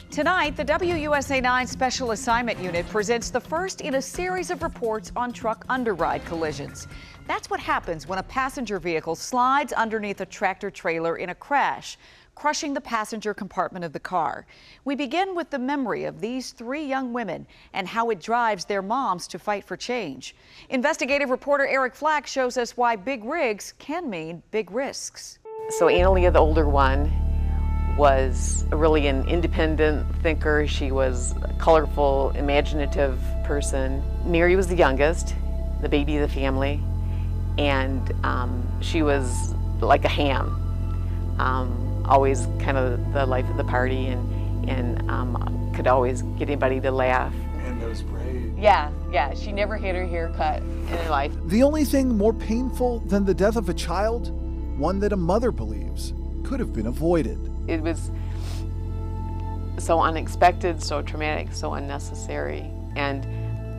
Tonight, the WUSA 9 Special Assignment Unit presents the first in a series of reports on truck underride collisions. That's what happens when a passenger vehicle slides underneath a tractor trailer in a crash, crushing the passenger compartment of the car. We begin with the memory of these three young women and how it drives their moms to fight for change. Investigative reporter Eric Flack shows us why big rigs can mean big risks. So Analia, the older one, was really an independent thinker. She was a colorful, imaginative person. Mary was the youngest, the baby of the family, and she was like a ham. Always kind of the life of the party, and could always get anybody to laugh. And those braids. Yeah, she never had her hair cut in her life. The only thing more painful than the death of a child, one that a mother believes could have been avoided. It was so unexpected, so traumatic, so unnecessary, and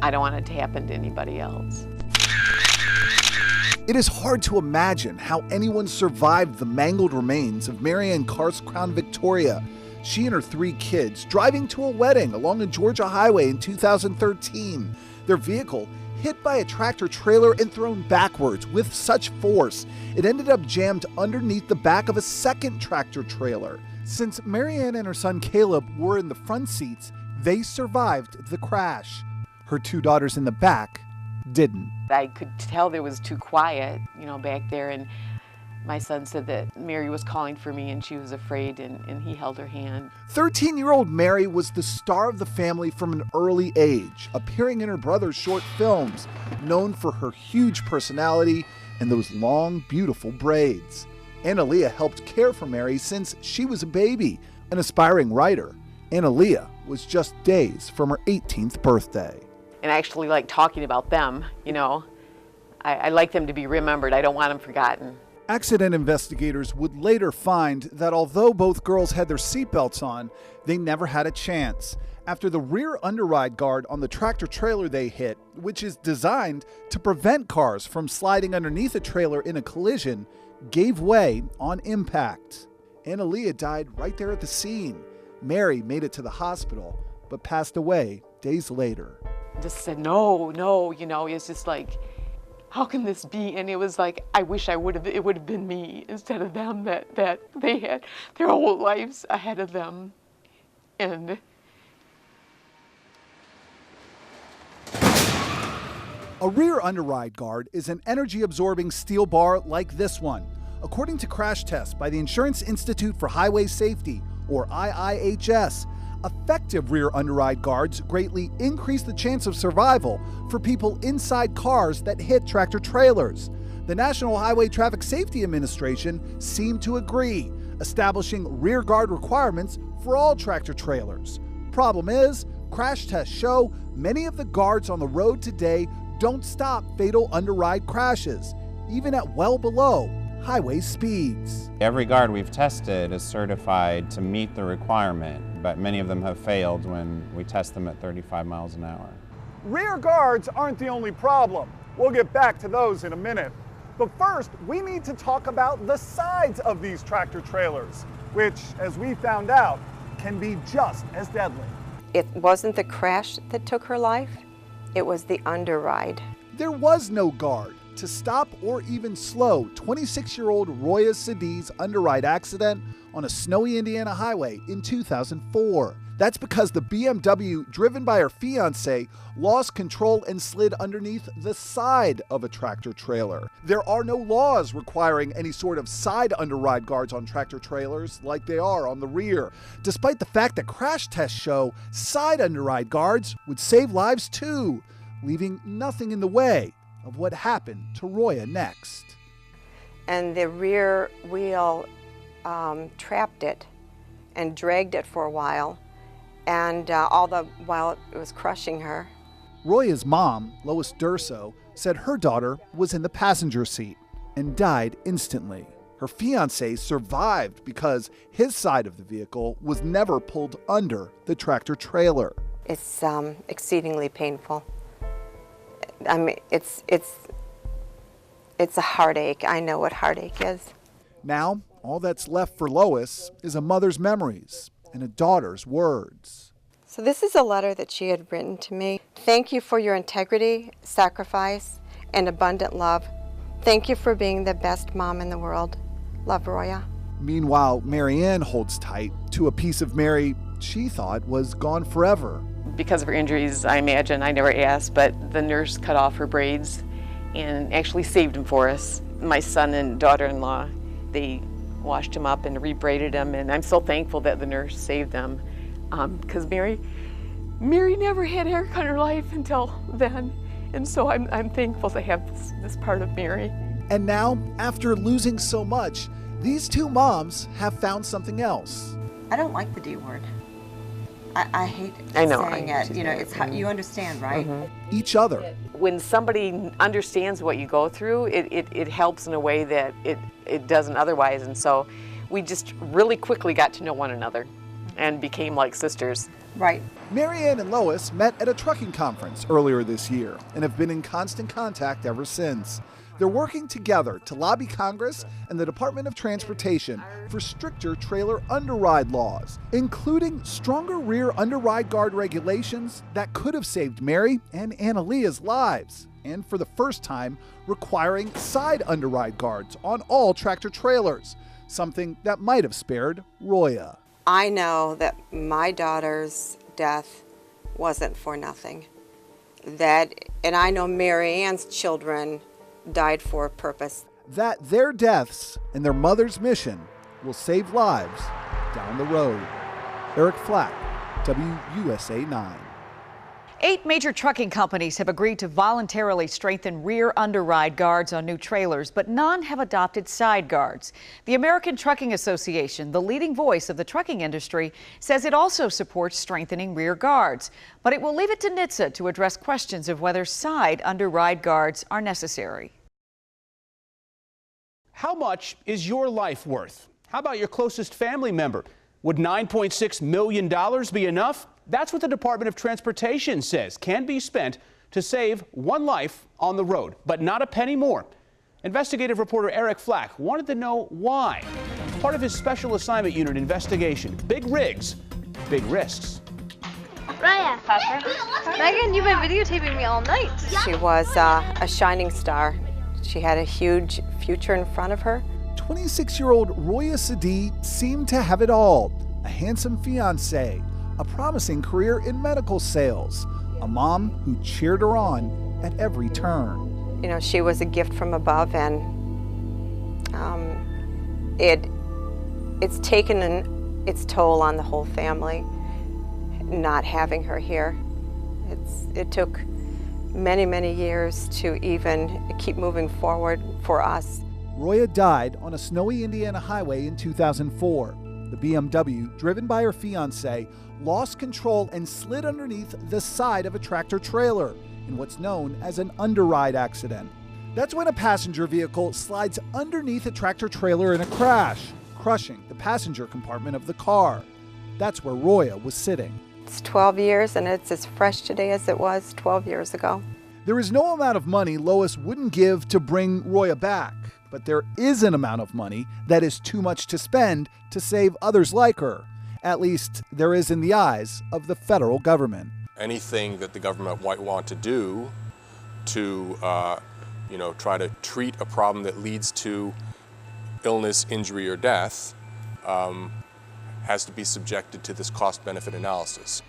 I don't want it to happen to anybody else. It is hard to imagine how anyone survived the mangled remains of Mary Ann Carth's Crown Victoria. She and her three kids driving to a wedding along a Georgia highway in 2013. Their vehicle hit by a tractor trailer and thrown backwards with such force, it ended up jammed underneath the back of a second tractor trailer. Since Mary Ann and her son Caleb were in the front seats, they survived the crash. Her two daughters in the back didn't. I could tell there was too quiet, back there, and my son said that Mary was calling for me and she was afraid, and he held her hand. 13-year-old Mary was the star of the family from an early age, appearing in her brother's short films, known for her huge personality and those long, beautiful braids. Analia helped care for Mary since she was a baby. An aspiring writer, Analia was just days from her 18th birthday. And I actually like talking about them, I like them to be remembered. I don't want them forgotten. Accident investigators would later find that although both girls had their seatbelts on, they never had a chance. After the rear underride guard on the tractor trailer they hit, which is designed to prevent cars from sliding underneath a trailer in a collision, gave way on impact. Analia died right there at the scene. Mary made it to the hospital, but passed away days later. Just said, no, it's just like, how can this be? And it was like, I wish it would have been me instead of them, that they had their whole lives ahead of them. And a rear underride guard is an energy-absorbing steel bar like this one. According to crash tests by the Insurance Institute for Highway Safety, or IIHS, effective rear underride guards greatly increase the chance of survival for people inside cars that hit tractor trailers. The National Highway Traffic Safety Administration seemed to agree, establishing rear guard requirements for all tractor trailers. Problem is, crash tests show many of the guards on the road today don't stop fatal underride crashes, even at well below highway speeds. Every guard we've tested is certified to meet the requirement, but many of them have failed when we test them at 35 miles an hour. Rear guards aren't the only problem. We'll get back to those in a minute. But first, we need to talk about the sides of these tractor trailers, which, as we found out, can be just as deadly. It wasn't the crash that took her life, it was the underride. There was no guard to stop or even slow 26-year-old Roya Sadi's underride accident on a snowy Indiana highway in 2004. That's because the BMW driven by her fiancé lost control and slid underneath the side of a tractor trailer. There are no laws requiring any sort of side underride guards on tractor trailers like they are on the rear, despite the fact that crash tests show side underride guards would save lives too, leaving nothing in the way of what happened to Roya next. And the rear wheel trapped it and dragged it for a while, and all the while it was crushing her. Roya's mom, Lois Durso, said her daughter was in the passenger seat and died instantly. Her fiancé survived because his side of the vehicle was never pulled under the tractor trailer. It's exceedingly painful. I mean, it's a heartache. I know what heartache is. Now, all that's left for Lois is a mother's memories and a daughter's words. So this is a letter that she had written to me. Thank you for your integrity, sacrifice, and abundant love. Thank you for being the best mom in the world. Love, Roya. Meanwhile, Marianne holds tight to a piece of Mary she thought was gone forever. Because of her injuries, I imagine, I never asked, but the nurse cut off her braids and actually saved them for us. My son and daughter-in-law, they washed him up and rebraided him, and I'm so thankful that the nurse saved them. Because Mary never had haircut in her life until then, and so I'm thankful to have this part of Mary. And now, after losing so much, these two moms have found something else. I don't like the D word. I hate saying it. You know, it's how you understand, right? Each other. When somebody understands what you go through, it helps in a way that it doesn't otherwise, and so we just really quickly got to know one another and became like sisters. Right. Marianne and Lois met at a trucking conference earlier this year and have been in constant contact ever since. They're working together to lobby Congress and the Department of Transportation for stricter trailer underride laws, including stronger rear underride guard regulations that could have saved Mary and Annalea's lives, and for the first time, requiring side underride guards on all tractor trailers, something that might have spared Roya. I know that my daughter's death wasn't for nothing. And I know Mary Ann's children died for a purpose. That their deaths and their mother's mission will save lives down the road. Eric Flack, WUSA 9. 8 major trucking companies have agreed to voluntarily strengthen rear underride guards on new trailers, but none have adopted side guards. The American Trucking Association, the leading voice of the trucking industry, says it also supports strengthening rear guards, but it will leave it to NHTSA to address questions of whether side underride guards are necessary. How much is your life worth? How about your closest family member? Would $9.6 million be enough? That's what the Department of Transportation says can be spent to save one life on the road, but not a penny more. Investigative reporter Eric Flack wanted to know why. Part of his special assignment unit investigation. Big rigs, big risks. Raya. Megan, you've been videotaping me all night. She was a shining star. She had a huge future in front of her. 26-year-old Roya Sadie seemed to have it all. A handsome fiancé, a promising career in medical sales, a mom who cheered her on at every turn. You know, she was a gift from above, and it's taken its toll on the whole family not having her here. It took many, many years to even keep moving forward for us. Roya died on a snowy Indiana highway in 2004. The BMW, driven by her fiancé, lost control and slid underneath the side of a tractor trailer in what's known as an underride accident. That's when a passenger vehicle slides underneath a tractor trailer in a crash, crushing the passenger compartment of the car. That's where Roya was sitting. It's 12 years, and it's as fresh today as it was 12 years ago. There is no amount of money Lois wouldn't give to bring Roya back, but there is an amount of money that is too much to spend to save others like her. At least there is in the eyes of the federal government. Anything that the government might want to do to try to treat a problem that leads to illness, injury, or death has to be subjected to this cost-benefit analysis.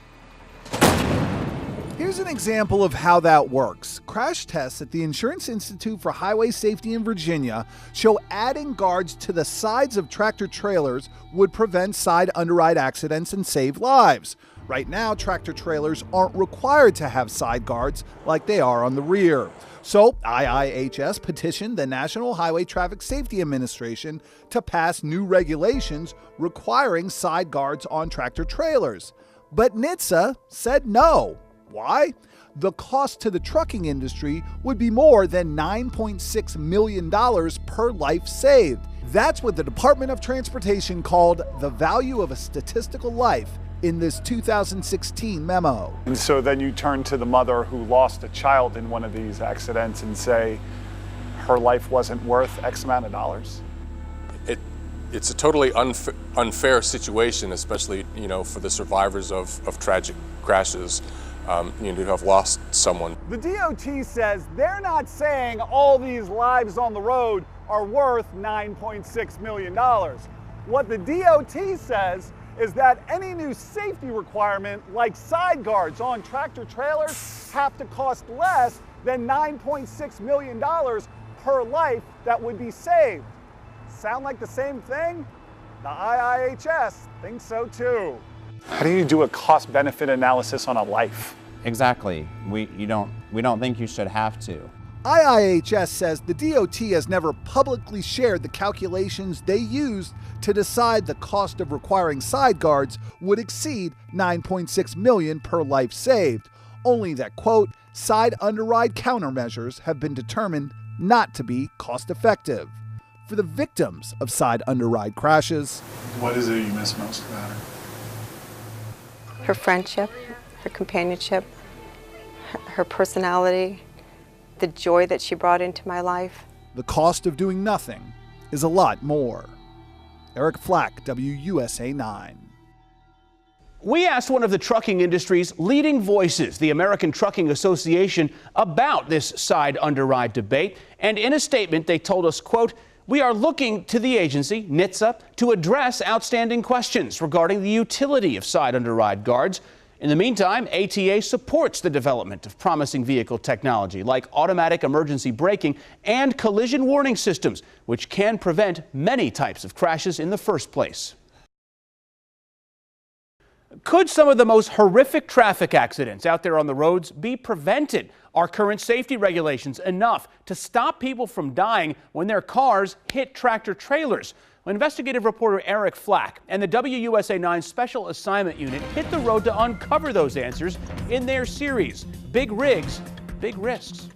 Here's an example of how that works. Crash tests at the Insurance Institute for Highway Safety in Virginia show adding guards to the sides of tractor trailers would prevent side underride accidents and save lives. Right now, tractor trailers aren't required to have side guards like they are on the rear. So IIHS petitioned the National Highway Traffic Safety Administration to pass new regulations requiring side guards on tractor trailers. But NHTSA said no. Why? The cost to the trucking industry would be more than $9.6 million per life saved. That's what the Department of Transportation called the value of a statistical life in this 2016 memo. And so then you turn to the mother who lost a child in one of these accidents and say her life wasn't worth X amount of dollars? it's a totally unfair situation, especially, you know, for the survivors of tragic crashes, you know, to have lost someone. The DOT says they're not saying all these lives on the road are worth $9.6 million. What the DOT says is that any new safety requirement, like side guards on tractor trailers, have to cost less than $9.6 million per life that would be saved. Sound like the same thing? The IIHS thinks so too. How do you do a cost-benefit analysis on a life? Exactly. We don't think you should have to. IIHS says the DOT has never publicly shared the calculations they used to decide the cost of requiring side guards would exceed $9.6 million per life saved, only that, quote, side underride countermeasures have been determined not to be cost-effective. For the victims of side underride crashes, What is it you miss most about her? Her friendship, her companionship, her personality, the joy that she brought into my life. the cost of doing nothing is a lot more. Eric Flack, WUSA 9. We asked one of the trucking industry's leading voices, the American Trucking Association, about this side underride debate. And in a statement, they told us, quote, "We are looking to the agency, NHTSA, to address outstanding questions regarding the utility of side underride guards. In the meantime, ATA supports the development of promising vehicle technology like automatic emergency braking and collision warning systems, which can prevent many types of crashes in the first place." Could some of the most horrific traffic accidents out there on the roads be prevented? Are current safety regulations enough to stop people from dying when their cars hit tractor trailers? Investigative reporter Eric Flack and the WUSA 9 Special Assignment Unit hit the road to uncover those answers in their series, Big Rigs, Big Risks.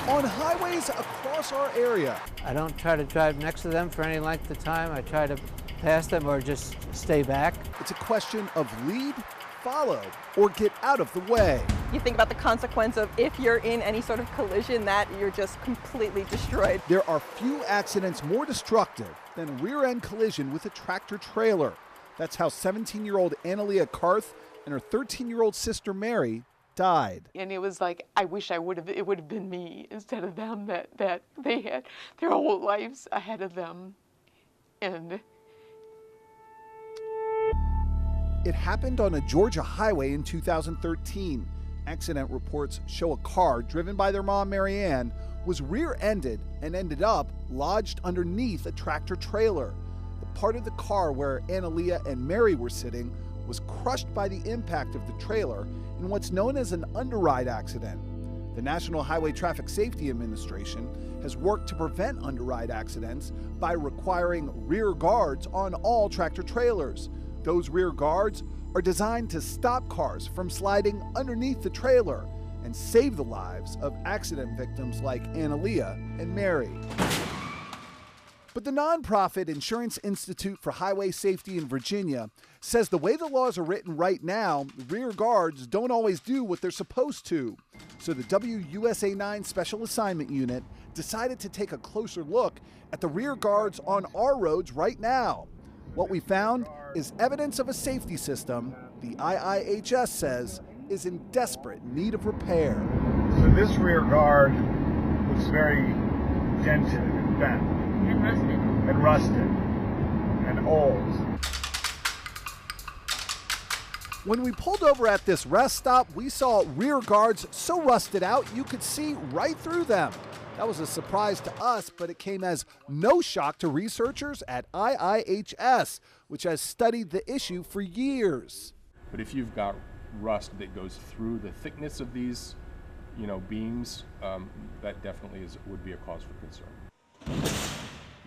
On highways across our area, I don't try to drive next to them for any length of time. I try to pass them or just stay back. it's a question of lead, follow, or get out of the way. You think about the consequence of if you're in any sort of collision that you're just completely destroyed. There are few accidents more destructive than a rear-end collision with a tractor trailer. That's how 17-year-old Analia Karth and her 13-year-old sister Mary died. And it was like, I wish it would have been me instead of them, that they had their whole lives ahead of them. And It happened on a Georgia highway in 2013. Accident reports show a car driven by their mom, Mary Ann, was rear-ended and ended up lodged underneath a tractor trailer. The part of the car where Analia and Mary were sitting was crushed by the impact of the trailer in what's known as an underride accident. The National Highway Traffic Safety Administration has worked to prevent underride accidents by requiring rear guards on all tractor trailers. Those rear guards are designed to stop cars from sliding underneath the trailer and save the lives of accident victims like Analia and Mary. But the nonprofit Insurance Institute for Highway Safety in Virginia says the way the laws are written right now, rear guards don't always do what they're supposed to. So the WUSA 9 Special Assignment Unit decided to take a closer look at the rear guards on our roads right now. What we found is evidence of a safety system the IIHS says is in desperate need of repair. So this rear guard looks very dented and bent. And rusted. And old. When we pulled over at this rest stop, we saw rear guards so rusted out you could see right through them. That was a surprise to us, but it came as no shock to researchers at IIHS, which has studied the issue for years. But if you've got rust that goes through the thickness of these, beams, that definitely would be a cause for concern.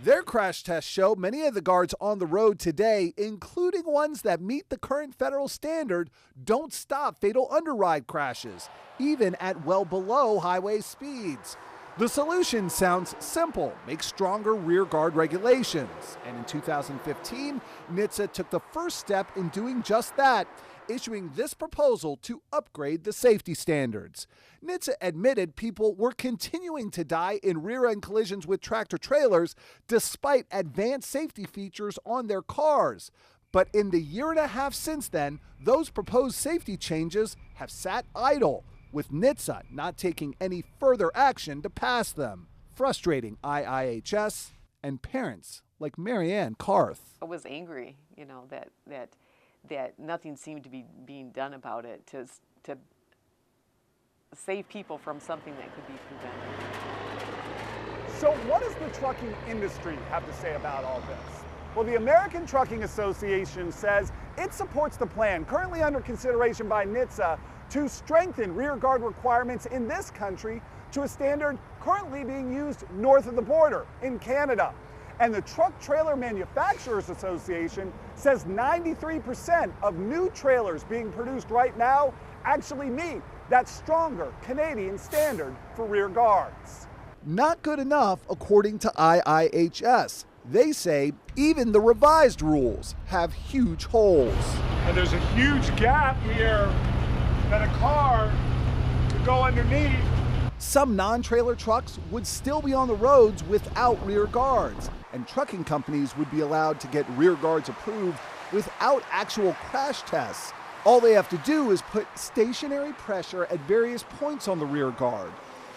Their crash tests show many of the guards on the road today, including ones that meet the current federal standard, don't stop fatal underride crashes, even at well below highway speeds. The solution sounds simple: make stronger rear guard regulations. And in 2015, NHTSA took the first step in doing just that, issuing this proposal to upgrade the safety standards. NHTSA admitted people were continuing to die in rear-end collisions with tractor trailers despite advanced safety features on their cars. But in the year and a half since then, those proposed safety changes have sat idle, with NHTSA not taking any further action to pass them, frustrating IIHS and parents like Marianne Karth. I was angry, that nothing seemed to be being done about it to save people from something that could be prevented. So what does the trucking industry have to say about all this? Well, the American Trucking Association says it supports the plan currently under consideration by NHTSA to strengthen rear guard requirements in this country to a standard currently being used north of the border in Canada. And the Truck Trailer Manufacturers Association says 93% of new trailers being produced right now actually meet that stronger Canadian standard for rear guards. Not good enough, according to IIHS. They say even the revised rules have huge holes. And there's a huge gap here that a car could go underneath. Some non-trailer trucks would still be on the roads without rear guards, and trucking companies would be allowed to get rear guards approved without actual crash tests. All they have to do is put stationary pressure at various points on the rear guard.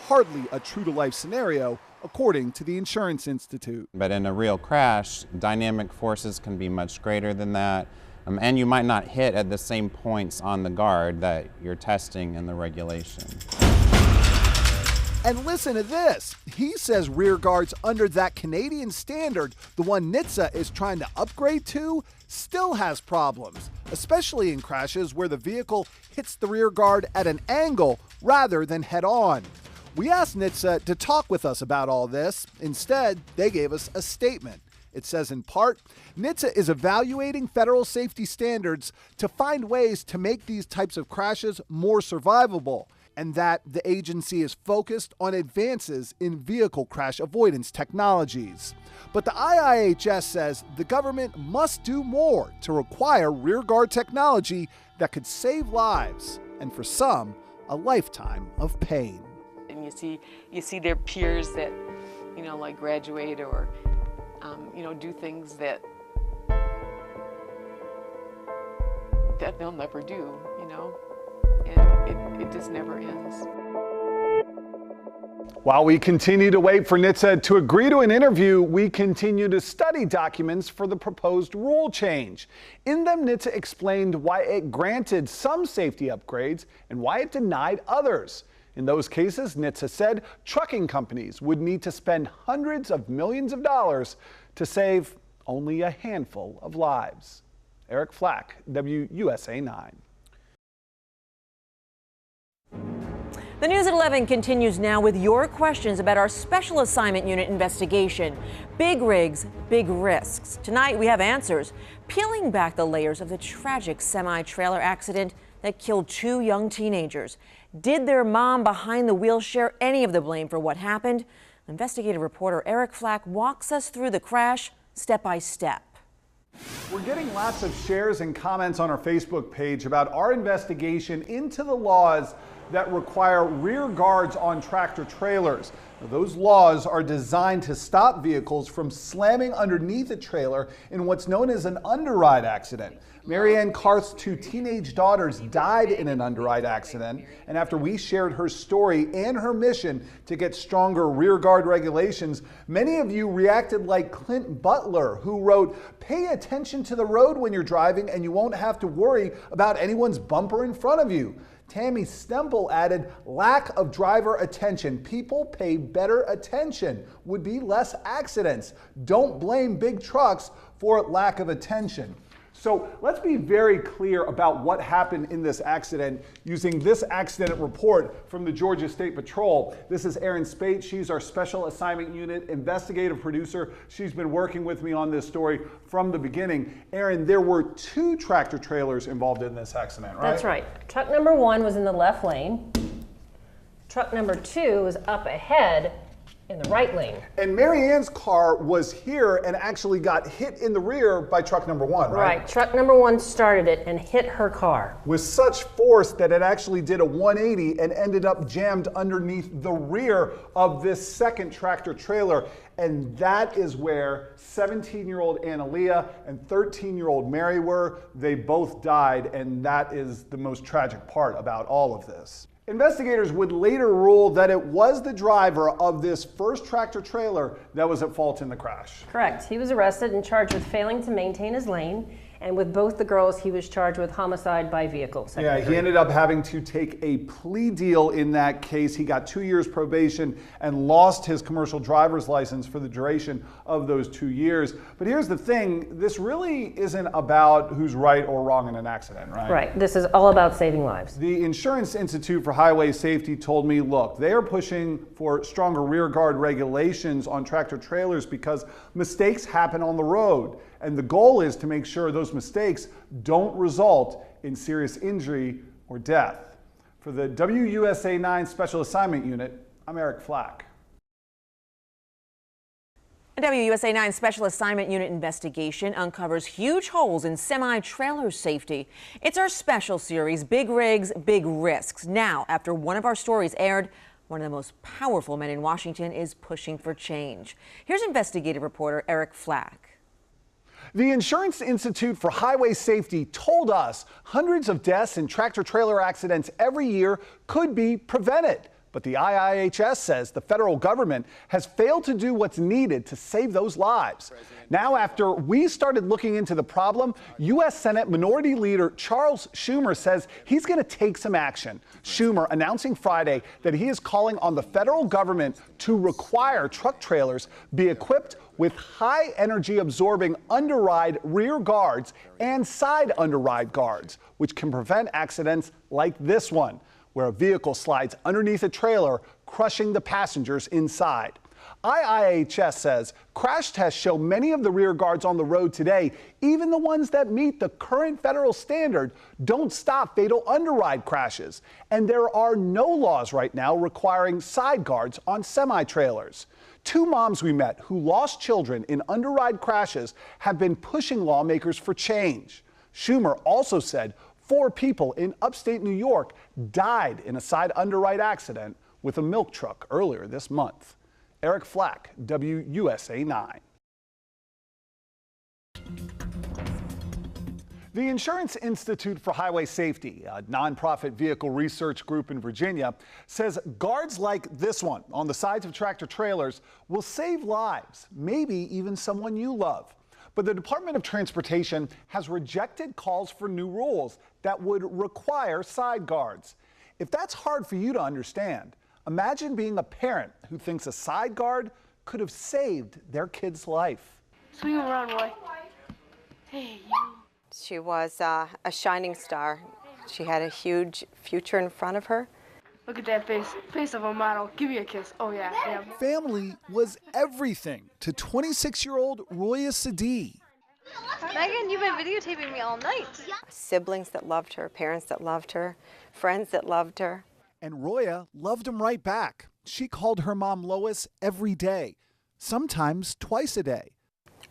Hardly a true-to-life scenario, according to the Insurance Institute. But in a real crash, dynamic forces can be much greater than that, and you might not hit at the same points on the guard that you're testing in the regulation. And listen to this. He says rear guards under that Canadian standard, the one NHTSA is trying to upgrade to, still has problems, especially in crashes where the vehicle hits the rear guard at an angle rather than head on. We asked NHTSA to talk with us about all this. Instead, they gave us a statement. It says in part, NHTSA is evaluating federal safety standards to find ways to make these types of crashes more survivable, and that the agency is focused on advances in vehicle crash avoidance technologies. But the IIHS says the government must do more to require rear guard technology that could save lives, and for some, a lifetime of pain. And you see their peers that, like graduate or, do things that they'll never do, and it just never ends. While we continue to wait for NHTSA to agree to an interview, we continue to study documents for the proposed rule change. In them, NHTSA explained why it granted some safety upgrades and why it denied others. In those cases, NHTSA said trucking companies would need to spend hundreds of millions of dollars to save only a handful of lives. Eric Flack, WUSA 9. The News at 11 continues now with your questions about our Special Assignment Unit investigation. Big rigs, big risks. Tonight we have answers, peeling back the layers of the tragic semi-trailer accident that killed 2 young teenagers. Did their mom behind the wheel share any of the blame for what happened? Investigative reporter Eric Flack walks us through the crash step by step. We're getting lots of shares and comments on our Facebook page about our investigation into the laws that require rear guards on tractor trailers. Now, those laws are designed to stop vehicles from slamming underneath a trailer in what's known as an underride accident. Marianne Karth's 2 teenage daughters died in an underride accident, and after we shared her story and her mission to get stronger rear guard regulations, many of you reacted like Clint Butler, who wrote, "Pay attention to the road when you're driving and you won't have to worry about anyone's bumper in front of you." Tammy Stemple added, "Lack of driver attention. People pay better attention. Would be less accidents. Don't blame big trucks for lack of attention." So let's be very clear about what happened in this accident using this accident report from the Georgia State Patrol. This is Erin Spate. She's our Special Assignment Unit investigative producer. She's been working with me on this story from the beginning. Erin, there were 2 tractor trailers involved in this accident, right? That's right. Truck number 1 was in the left lane. Truck number 2 was up ahead in the right lane. And Mary Ann's car was here and actually got hit in the rear by truck number one, right? Right. Truck number one started it and hit her car. With such force that it actually did a 180 and ended up jammed underneath the rear of this second tractor trailer. And that is where 17-year-old Analia and 13-year-old Mary were. They both died, and that is the most tragic part about all of this. Investigators would later rule that it was the driver of this first tractor trailer that was at fault in the crash. Correct. He was arrested and charged with failing to maintain his lane. And with both the girls, he was charged with homicide by vehicle. Yeah, he ended up having to take a plea deal in that case. He got 2 years probation and lost his commercial driver's license for the duration of those 2 years. But here's the thing, this really isn't about who's right or wrong in an accident, right? Right. This is all about saving lives. The Insurance Institute for Highway Safety told me, look, they are pushing for stronger rear guard regulations on tractor trailers because mistakes happen on the road. And the goal is to make sure those mistakes don't result in serious injury or death. For the WUSA 9 Special Assignment Unit, I'm Eric Flack. A WUSA 9 Special Assignment Unit investigation uncovers huge holes in semi-trailer safety. It's our special series, Big Rigs, Big Risks. Now, after one of our stories aired, one of the most powerful men in Washington is pushing for change. Here's investigative reporter Eric Flack. The Insurance Institute for Highway Safety told us hundreds of deaths in tractor-trailer accidents every year could be prevented. But the IIHS says the federal government has failed to do what's needed to save those lives. Now, after we started looking into the problem, U.S. Senate Minority Leader Charles Schumer says he's going to take some action. Schumer announcing Friday that he is calling on the federal government to require truck trailers be equipped with high energy absorbing underride rear guards and side underride guards, which can prevent accidents like this one, where a vehicle slides underneath a trailer, crushing the passengers inside. IIHS says crash tests show many of the rear guards on the road today, even the ones that meet the current federal standard, don't stop fatal underride crashes. And there are no laws right now requiring side guards on semi-trailers. Two moms we met who lost children in underride crashes have been pushing lawmakers for change. Schumer also said 4 people in upstate New York died in a side underride accident with a milk truck earlier this month. Eric Flack, WUSA 9. The Insurance Institute for Highway Safety, a nonprofit vehicle research group in Virginia, says guards like this one on the sides of tractor trailers will save lives, maybe even someone you love. But the Department of Transportation has rejected calls for new rules that would require side guards. If that's hard for you to understand, imagine being a parent who thinks a side guard could have saved their kid's life. Swing around, Roy. Hey, you. She was a shining star. She had a huge future in front of her. Look at that face. Face of a model. Give me a kiss. Oh, yeah. Family was everything to 26-year-old Roya Sadie. Megan, you've been videotaping me all night. Siblings that loved her, parents that loved her, friends that loved her. And Roya loved them right back. She called her mom Lois every day, sometimes twice a day.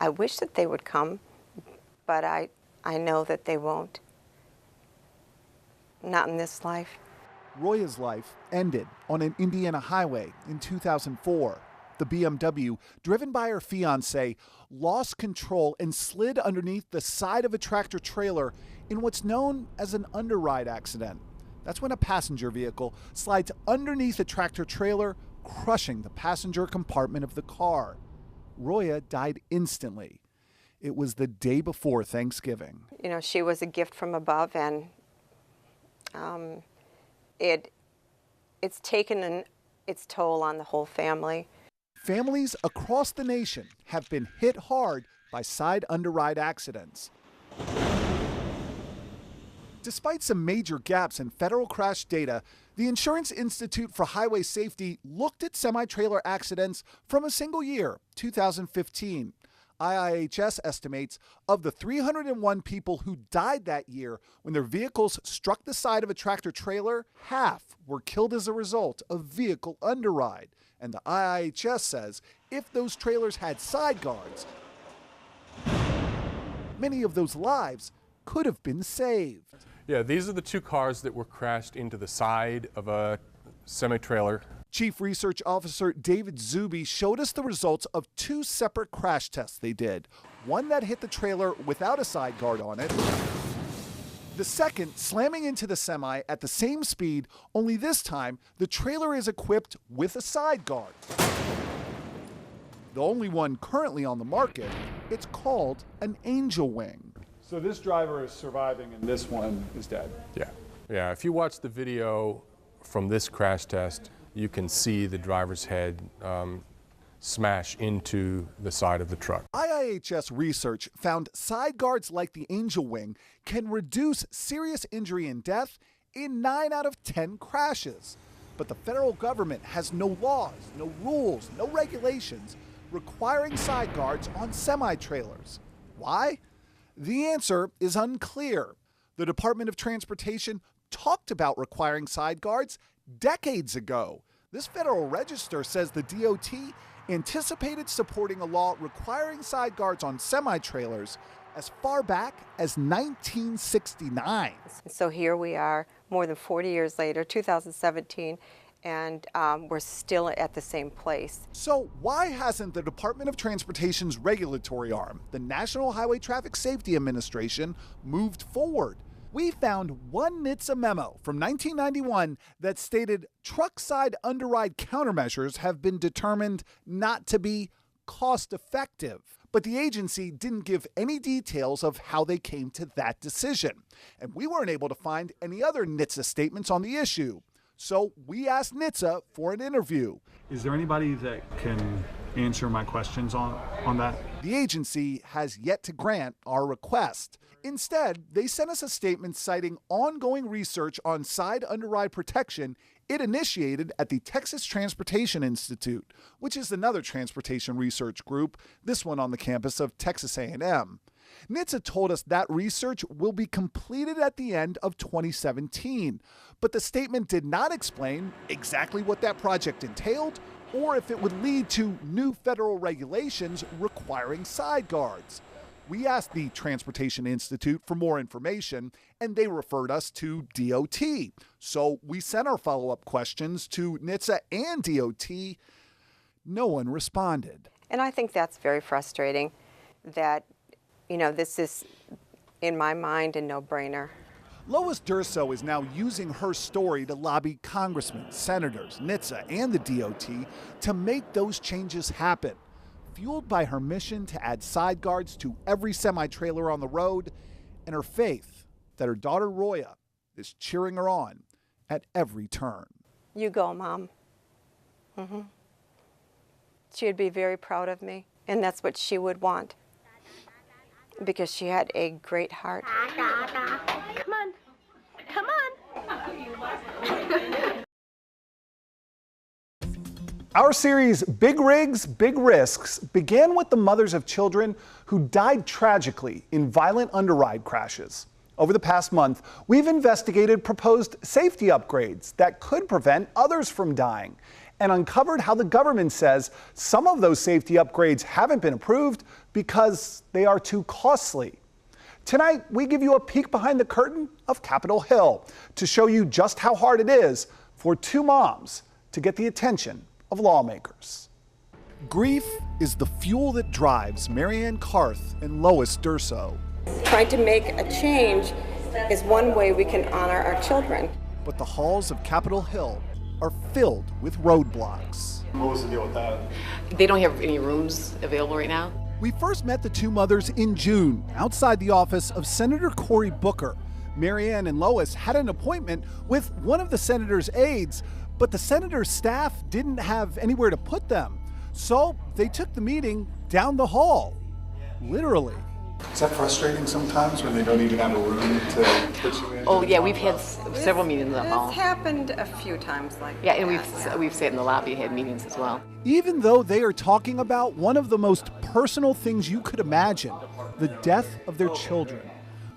I wish that they would come, but I know that they won't. Not in this life. Roya's life ended on an Indiana highway in 2004. The BMW, driven by her fiancé, lost control and slid underneath the side of a tractor trailer in what's known as an underride accident. That's when a passenger vehicle slides underneath a tractor trailer, crushing the passenger compartment of the car. Roya died instantly. It was the day before Thanksgiving. You know, she was a gift from above, and it's taken its toll on the whole family. Families across the nation have been hit hard by side underride accidents. Despite some major gaps in federal crash data, the Insurance Institute for Highway Safety looked at semi-trailer accidents from a single year, 2015. IIHS estimates of the 301 people who died that year when their vehicles struck the side of a tractor trailer, half were killed as a result of vehicle underride. And the IIHS says if those trailers had side guards, many of those lives could have been saved. Yeah, these are the two cars that were crashed into the side of a semi-trailer. Chief Research Officer David Zuby showed us the results of two separate crash tests they did. One that hit the trailer without a side guard on it. The second slamming into the semi at the same speed, only this time the trailer is equipped with a side guard. The only one currently on the market, it's called an Angel Wing. So this driver is surviving and this one is dead. Yeah, if you watch the video from this crash test, you can see the driver's head smash into the side of the truck. IIHS research found side guards like the Angel Wing can reduce serious injury and death in 9 out of 10 crashes. But the federal government has no laws, no rules, no regulations requiring side guards on semi-trailers. Why? The answer is unclear. The Department of Transportation talked about requiring side guards decades ago. This Federal Register says the DOT anticipated supporting a law requiring side guards on semi-trailers as far back as 1969. So here we are, more than 40 years later, 2017, and we're still at the same place. So why hasn't the Department of Transportation's regulatory arm, the National Highway Traffic Safety Administration, moved forward? We found one NHTSA memo from 1991 that stated truck side underride countermeasures have been determined not to be cost effective. But the agency didn't give any details of how they came to that decision. And we weren't able to find any other NHTSA statements on the issue. So we asked NHTSA for an interview. Is there anybody that can answer my questions on that? The agency has yet to grant our request. Instead, they sent us a statement citing ongoing research on side underride protection it initiated at the Texas Transportation Institute, which is another transportation research group, this one on the campus of Texas A&M. NHTSA told us that research will be completed at the end of 2017, but the statement did not explain exactly what that project entailed or if it would lead to new federal regulations requiring side guards. We asked the Transportation Institute for more information, and they referred us to DOT. So we sent our follow-up questions to NHTSA and DOT. No one responded. And I think that's very frustrating that, you know, this is, in my mind, a no-brainer. Lois Durso is now using her story to lobby congressmen, senators, NHTSA, and the DOT to make those changes happen. Fueled by her mission to add side guards to every semi-trailer on the road, and her faith that her daughter Roya is cheering her on at every turn. You go, Mom. She would be very proud of me, and that's what she would want, because she had a great heart. Come on. Come on. Our series, Big Rigs, Big Risks, began with the mothers of children who died tragically in violent underride crashes. Over the past month, we've investigated proposed safety upgrades that could prevent others from dying and uncovered how the government says some of those safety upgrades haven't been approved because they are too costly. Tonight, we give you a peek behind the curtain of Capitol Hill to show you just how hard it is for two moms to get the attention of lawmakers. Grief is the fuel that drives Marianne Karth and Lois Durso. Trying to make a change is one way we can honor our children. But the halls of Capitol Hill are filled with roadblocks. What was the deal with that? They don't have any rooms available right now. We first met the two mothers in June outside the office of Senator Cory Booker. Marianne and Lois had an appointment with one of the senator's aides, but the senator's staff didn't have anywhere to put them. So they took the meeting down the hall, literally. Is that frustrating sometimes when they don't even have a room to put you in? Oh yeah, we've had several meetings in the hall. It's happened a few times like and that. we've sat in the lobby, had meetings as well. Even though they are talking about one of the most personal things you could imagine, the death of their children.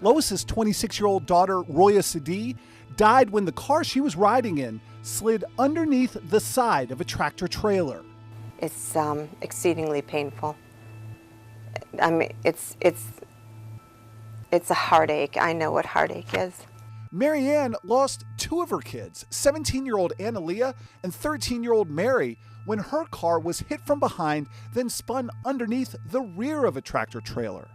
Lois's 26-year-old daughter, Roya Sadi, died when the car she was riding in slid underneath the side of a tractor trailer. It's exceedingly painful. I mean, it's a heartache. I know what heartache is. Marianne lost two of her kids, 17-year-old Annalea and 13-year-old Mary, when her car was hit from behind, then spun underneath the rear of a tractor trailer.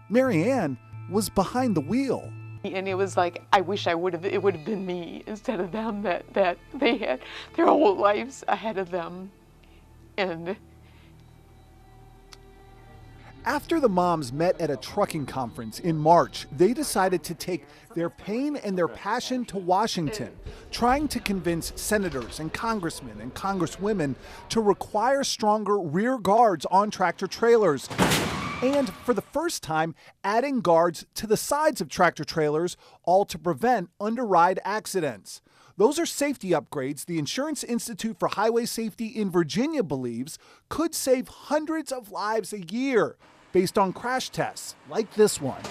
Marianne was behind the wheel. And it was like, I wish it would have been me instead of them, that they had their whole lives ahead of them. And after the moms met at a trucking conference in March, they decided to take their pain and their passion to Washington, trying to convince senators and congressmen and congresswomen to require stronger rear guards on tractor trailers. And for the first time, adding guards to the sides of tractor trailers, all to prevent underride accidents. Those are safety upgrades the Insurance Institute for Highway Safety in Virginia believes could save hundreds of lives a year based on crash tests like this one.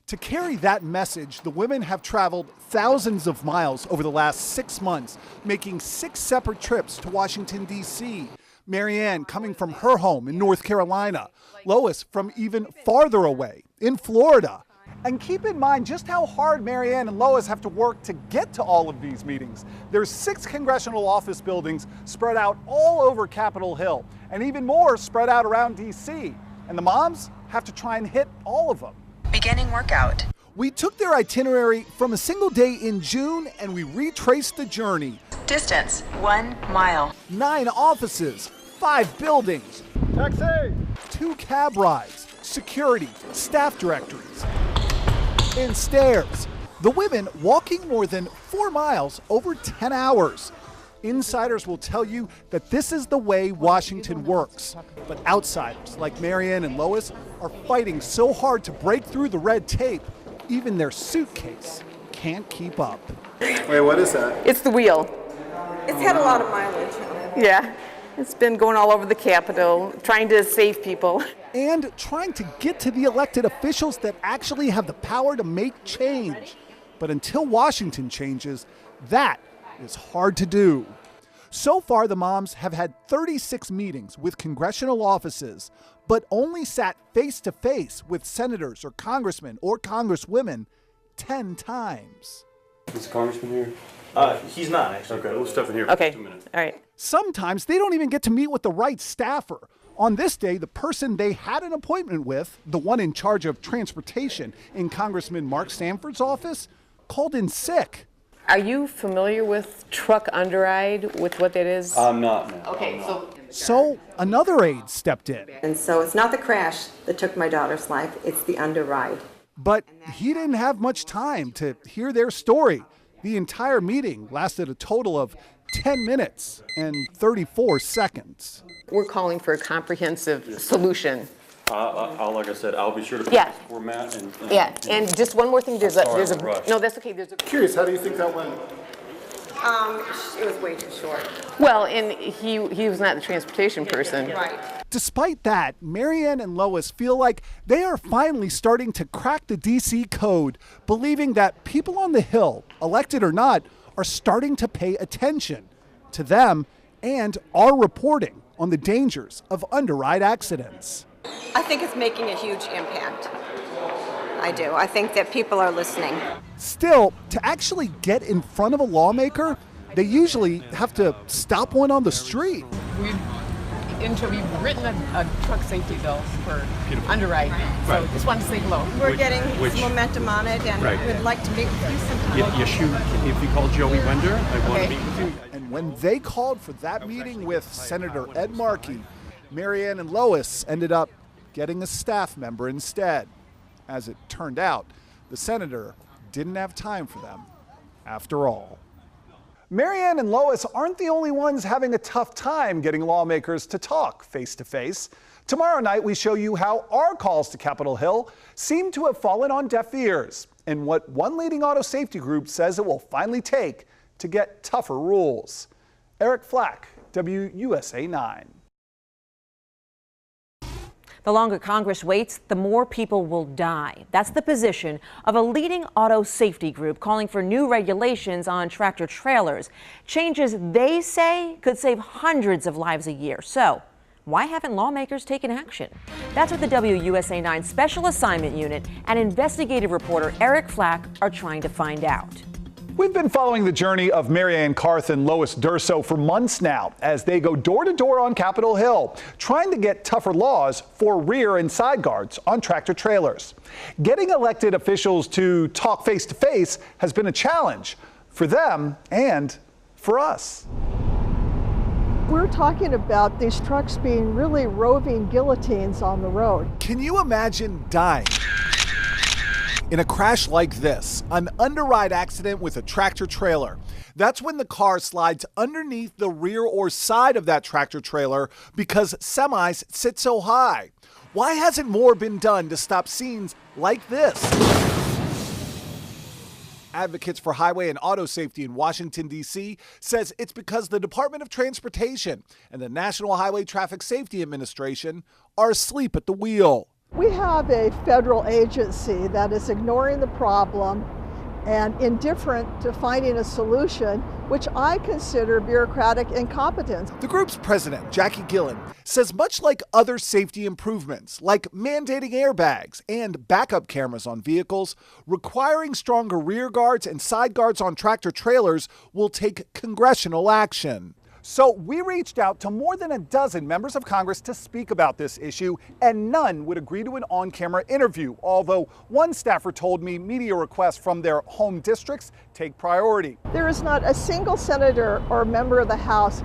To carry that message, the women have traveled thousands of miles over the last 6 months, making 6 separate trips to Washington, D.C. Marianne coming from her home in North Carolina, Lois from even farther away in Florida. And keep in mind just how hard Marianne and Lois have to work to get to all of these meetings. There's 6 congressional office buildings spread out all over Capitol Hill, and even more spread out around D.C. And the moms have to try and hit all of them. Beginning workout. We took their itinerary from a single day in June, and we retraced the journey. Distance, 1 mile. 9 offices, 5 buildings, Taxi! 2 cab rides, security, staff directories, and stairs. The women walking more than 4 miles over 10 hours. Insiders will tell you that this is the way Washington works. But outsiders like Marianne and Lois are fighting so hard to break through the red tape, even their suitcase can't keep up. Wait, what is that? it's the wheel. It's had a lot of mileage on it. Yeah, it's been going all over the Capitol, trying to save people. And trying to get to the elected officials that actually have the power to make change. But until Washington changes, that is hard to do. So far, the moms have had 36 meetings with congressional offices, but only sat face-to-face with senators or congressmen or congresswomen 10 times. Is the congressman here? He's not, actually. Okay, we'll step in here Okay, for 2 minutes. all right. Sometimes they don't even get to meet with the right staffer. On this day, the person they had an appointment with, the one in charge of transportation in Congressman Mark Sanford's office, called in sick. Are you familiar with truck underride, with what that is? I'm not, no. Okay, So another aide stepped in. And so it's not the crash that took my daughter's life, it's the underride. But he didn't have much time to hear their story. The entire meeting lasted a total of 10 minutes and 34 seconds. We're calling for a comprehensive solution. Like I said, I'll be sure to put Yeah. this format and And just one more thing, there's sorry, a I'm rushed. no, that's okay. Curious, how do you think that went? It was way too short. Well, and he was not the transportation person. Right. Despite that, Marianne and Lois feel like they are finally starting to crack the DC code, believing that people on the Hill, elected or not, are starting to pay attention to them and are reporting on the dangers of underride accidents. I think it's making a huge impact. I do. I think that people are listening. Still, to actually get in front of a lawmaker, they usually have to stop one on the street. We've written a truck safety bill for underride, so just wanted to say hello. We're getting some momentum on it, and we'd like to meet with you sometime. if you call Joey Wender, I want to meet with you. And when they called for that meeting with Senator Ed Markey, Marianne and Lois ended up getting a staff member instead. As it turned out, the senator didn't have time for them after all. Marianne and Lois aren't the only ones having a tough time getting lawmakers to talk face-to-face. Tomorrow night, we show you how our calls to Capitol Hill seem to have fallen on deaf ears and what one leading auto safety group says it will finally take to get tougher rules. Eric Flack, WUSA 9. The longer Congress waits, the more people will die. That's the position of a leading auto safety group calling for new regulations on tractor trailers. Changes they say could save hundreds of lives a year. So, why haven't lawmakers taken action? That's what the WUSA 9 Special Assignment Unit and investigative reporter Eric Flack are trying to find out. We've been following the journey of Marianne Carth and Lois Durso for months now as they go door to door on Capitol Hill, trying to get tougher laws for rear and side guards on tractor trailers. Getting elected officials to talk face to face has been a challenge for them and for us. We're talking about these trucks being really roving guillotines on the road. Can you imagine dying in a crash like this, an underride accident with a tractor trailer? That's when the car slides underneath the rear or side of that tractor trailer because semis sit so high. Why hasn't more been done to stop scenes like this? Advocates for highway and auto safety in Washington, D.C. says it's because the Department of Transportation and the National Highway Traffic Safety Administration are asleep at the wheel. We have a federal agency that is ignoring the problem and indifferent to finding a solution, which I consider bureaucratic incompetence. The group's president, Jackie Gillen, says much like other safety improvements, like mandating airbags and backup cameras on vehicles, requiring stronger rear guards and side guards on tractor trailers will take congressional action. So we reached out to more than a dozen members of Congress to speak about this issue, and none would agree to an on-camera interview, although one staffer told me media requests from their home districts take priority. There is not a single senator or member of the House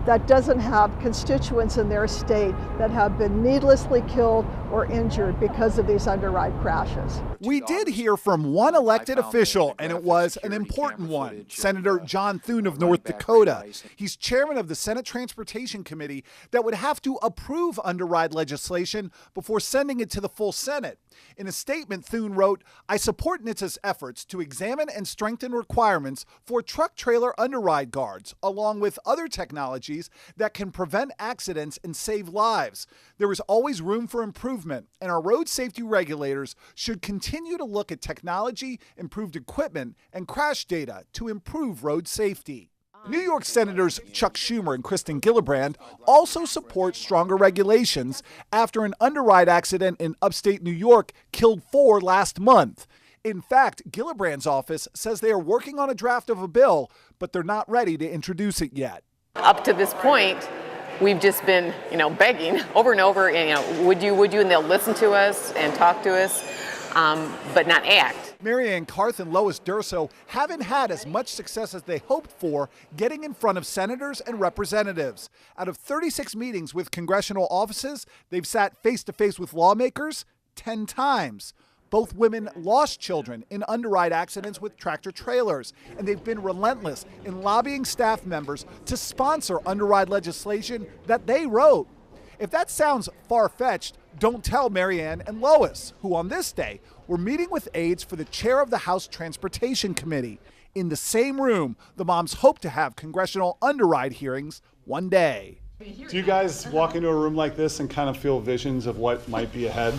that doesn't have constituents in their state that have been needlessly killed or injured because of these underride crashes. We did hear from one elected official, and it was an important one, Senator John Thune of North Dakota. He's chairman of the Senate Transportation Committee that would have to approve underride legislation before sending it to the full Senate. In a statement, Thune wrote, "I support NHTSA's efforts to examine and strengthen requirements for truck-trailer underride guards, along with other technologies that can prevent accidents and save lives. There is always room for improvement, and our road safety regulators should continue to look at technology, improved equipment, and crash data to improve road safety." New York Senators Chuck Schumer and Kristen Gillibrand also support stronger regulations after an underride accident in upstate New York killed 4 last month. In fact, Gillibrand's office says they are working on a draft of a bill, but they're not ready to introduce it yet. Up to this point, we've just been, begging over and over, would you, and they'll listen to us and talk to us, but not act. Marianne Carth and Lois Durso haven't had as much success as they hoped for getting in front of senators and representatives. Out of 36 meetings with congressional offices, they've sat face-to-face with lawmakers 10 times. Both women lost children in underride accidents with tractor trailers, and they've been relentless in lobbying staff members to sponsor underride legislation that they wrote. If that sounds far-fetched, don't tell Marianne and Lois, who on this day were meeting with aides for the chair of the House Transportation Committee. In the same room, the moms hope to have congressional underride hearings one day. Do you guys walk into a room like this and kind of feel visions of what might be ahead?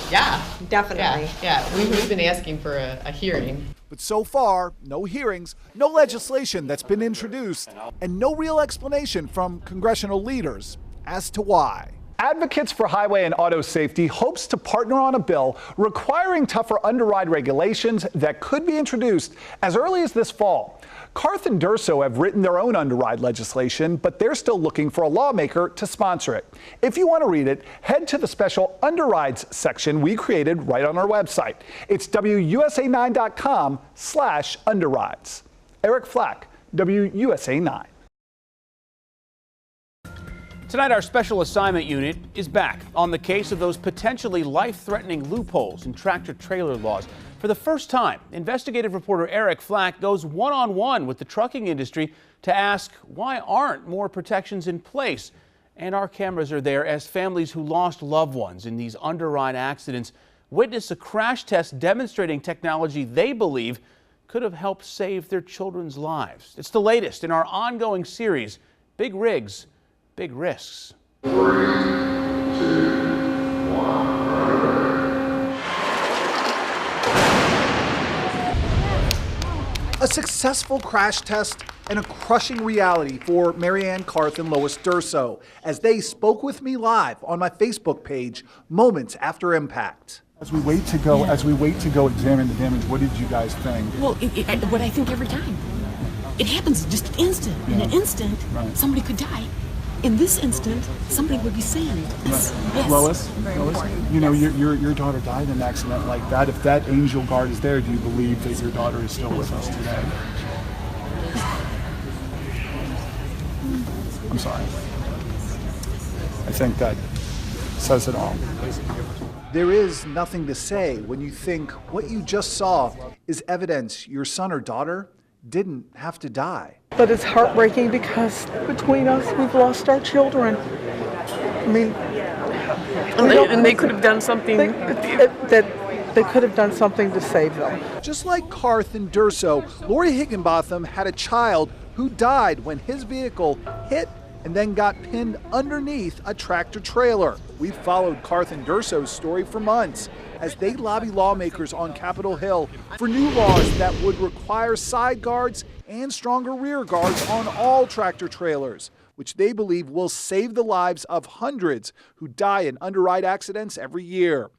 Yeah, Definitely. Yeah. We've been asking for a hearing. But so far, no hearings, no legislation that's been introduced, and no real explanation from congressional leaders as to why. Advocates for Highway and Auto Safety hopes to partner on a bill requiring tougher underride regulations that could be introduced as early as this fall. Carth and Durso have written their own underride legislation, but they're still looking for a lawmaker to sponsor it. If you want to read it, head to the special underrides section we created right on our website. It's WUSA9.com/underrides. Eric Flack, WUSA 9. Tonight, our special assignment unit is back on the case of those potentially life-threatening loopholes in tractor-trailer laws. For the first time, investigative reporter Eric Flack goes one-on-one with the trucking industry to ask why aren't more protections in place. And our cameras are there as families who lost loved ones in these underride accidents witness a crash test demonstrating technology they believe could have helped save their children's lives. It's the latest in our ongoing series, Big Rigs, Big Risks. 3, 2, 1. successful crash test and a crushing reality for Marianne Karth and Lois Durso as they spoke with me live on my Facebook page moments after impact. As we wait to go, examine the damage, what did you guys think? Well, what I think every time, it happens just instant. In an instant, somebody could die. In this instant, somebody would be saved. Yes. Lois, you know, your daughter died in an accident like that. If that angel guard is there, do you believe that your daughter is still with us today? I'm sorry. I think that says it all. There is nothing to say when you think what you just saw is evidence your son or daughter didn't have to die. But it's heartbreaking because between us, we've lost our children. I mean, and they could have done something. They could have done something to save them. Just like Karth and Durso, Lori Higginbotham had a child who died when his vehicle hit and then got pinned underneath a tractor trailer. We've followed Karth and Durso's story for months as they lobby lawmakers on Capitol Hill for new laws that would require side guards and stronger rear guards on all tractor trailers, which they believe will save the lives of hundreds who die in underride accidents every year.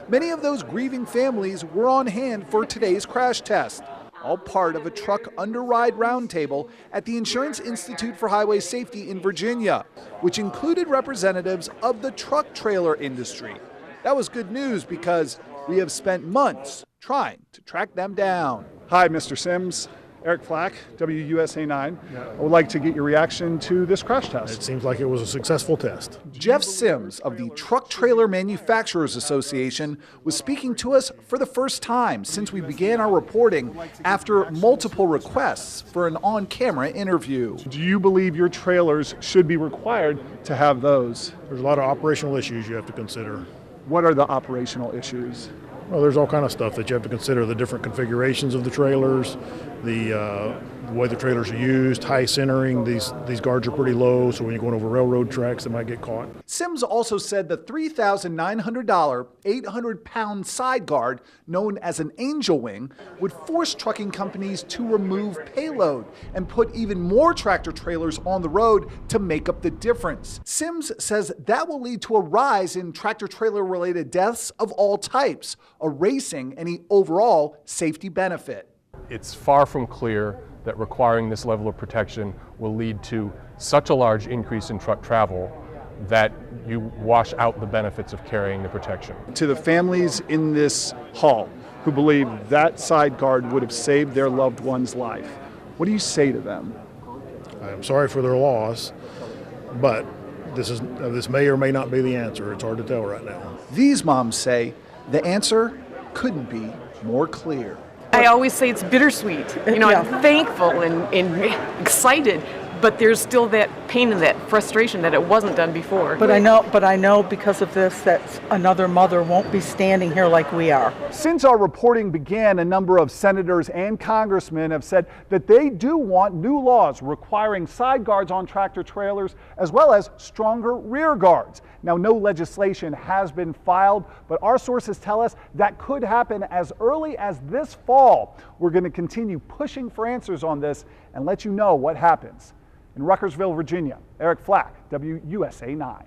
Many of those grieving families were on hand for today's crash test, all part of a truck underride roundtable at the Insurance Institute for Highway Safety in Virginia, which included representatives of the truck trailer industry. That was good news because we have spent months trying to track them down. Hi, Mr. Sims. Eric Flack, WUSA 9. I would like to get your reaction to this crash test. It seems like it was a successful test. Jeff Sims of the Truck Trailer Manufacturers Association was speaking to us for the first time since we began our reporting after multiple requests for an on-camera interview. Do you believe your trailers should be required to have those? There's a lot of operational issues you have to consider. What are the operational issues? Well, there's all kind of stuff that you have to consider: the different configurations of the trailers, the way the trailers are used, high centering. These guards are pretty low, so when you're going over railroad tracks, they might get caught. Sims also said the $3,900 800-pound side guard, known as an angel wing, would force trucking companies to remove payload and put even more tractor trailers on the road to make up the difference. Sims says that will lead to a rise in tractor trailer related deaths of all types, erasing any overall safety benefit. It's far from clear that requiring this level of protection will lead to such a large increase in truck travel that you wash out the benefits of carrying the protection. To the families in this hall who believe that side guard would have saved their loved one's life, what do you say to them? I'm sorry for their loss, but this may or may not be the answer. It's hard to tell right now. These moms say the answer couldn't be more clear. I always say it's bittersweet. You know, I'm thankful and excited, but there's still that pain and that frustration that it wasn't done before. But I know because of this that another mother won't be standing here like we are. Since our reporting began, a number of senators and congressmen have said that they do want new laws requiring side guards on tractor trailers as well as stronger rear guards. Now, no legislation has been filed, but our sources tell us that could happen as early as this fall. We're going to continue pushing for answers on this and let you know what happens. In Ruckersville, Virginia, Eric Flack, WUSA 9.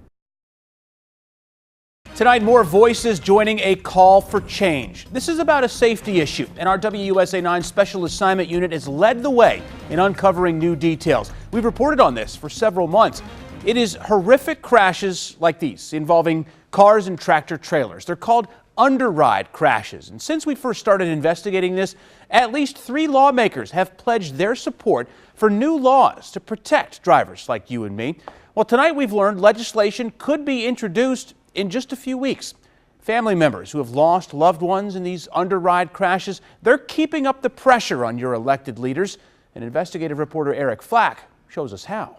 Tonight, more voices joining a call for change. This is about a safety issue, and our WUSA 9 Special Assignment Unit has led the way in uncovering new details. We've reported on this for several months. It is horrific crashes like these involving cars and tractor trailers. They're called underride crashes. And since we first started investigating this, at least 3 lawmakers have pledged their support for new laws to protect drivers like you and me. Well, tonight we've learned legislation could be introduced in just a few weeks. Family members who have lost loved ones in these underride crashes, they're keeping up the pressure on your elected leaders. And investigative reporter Eric Flack shows us how.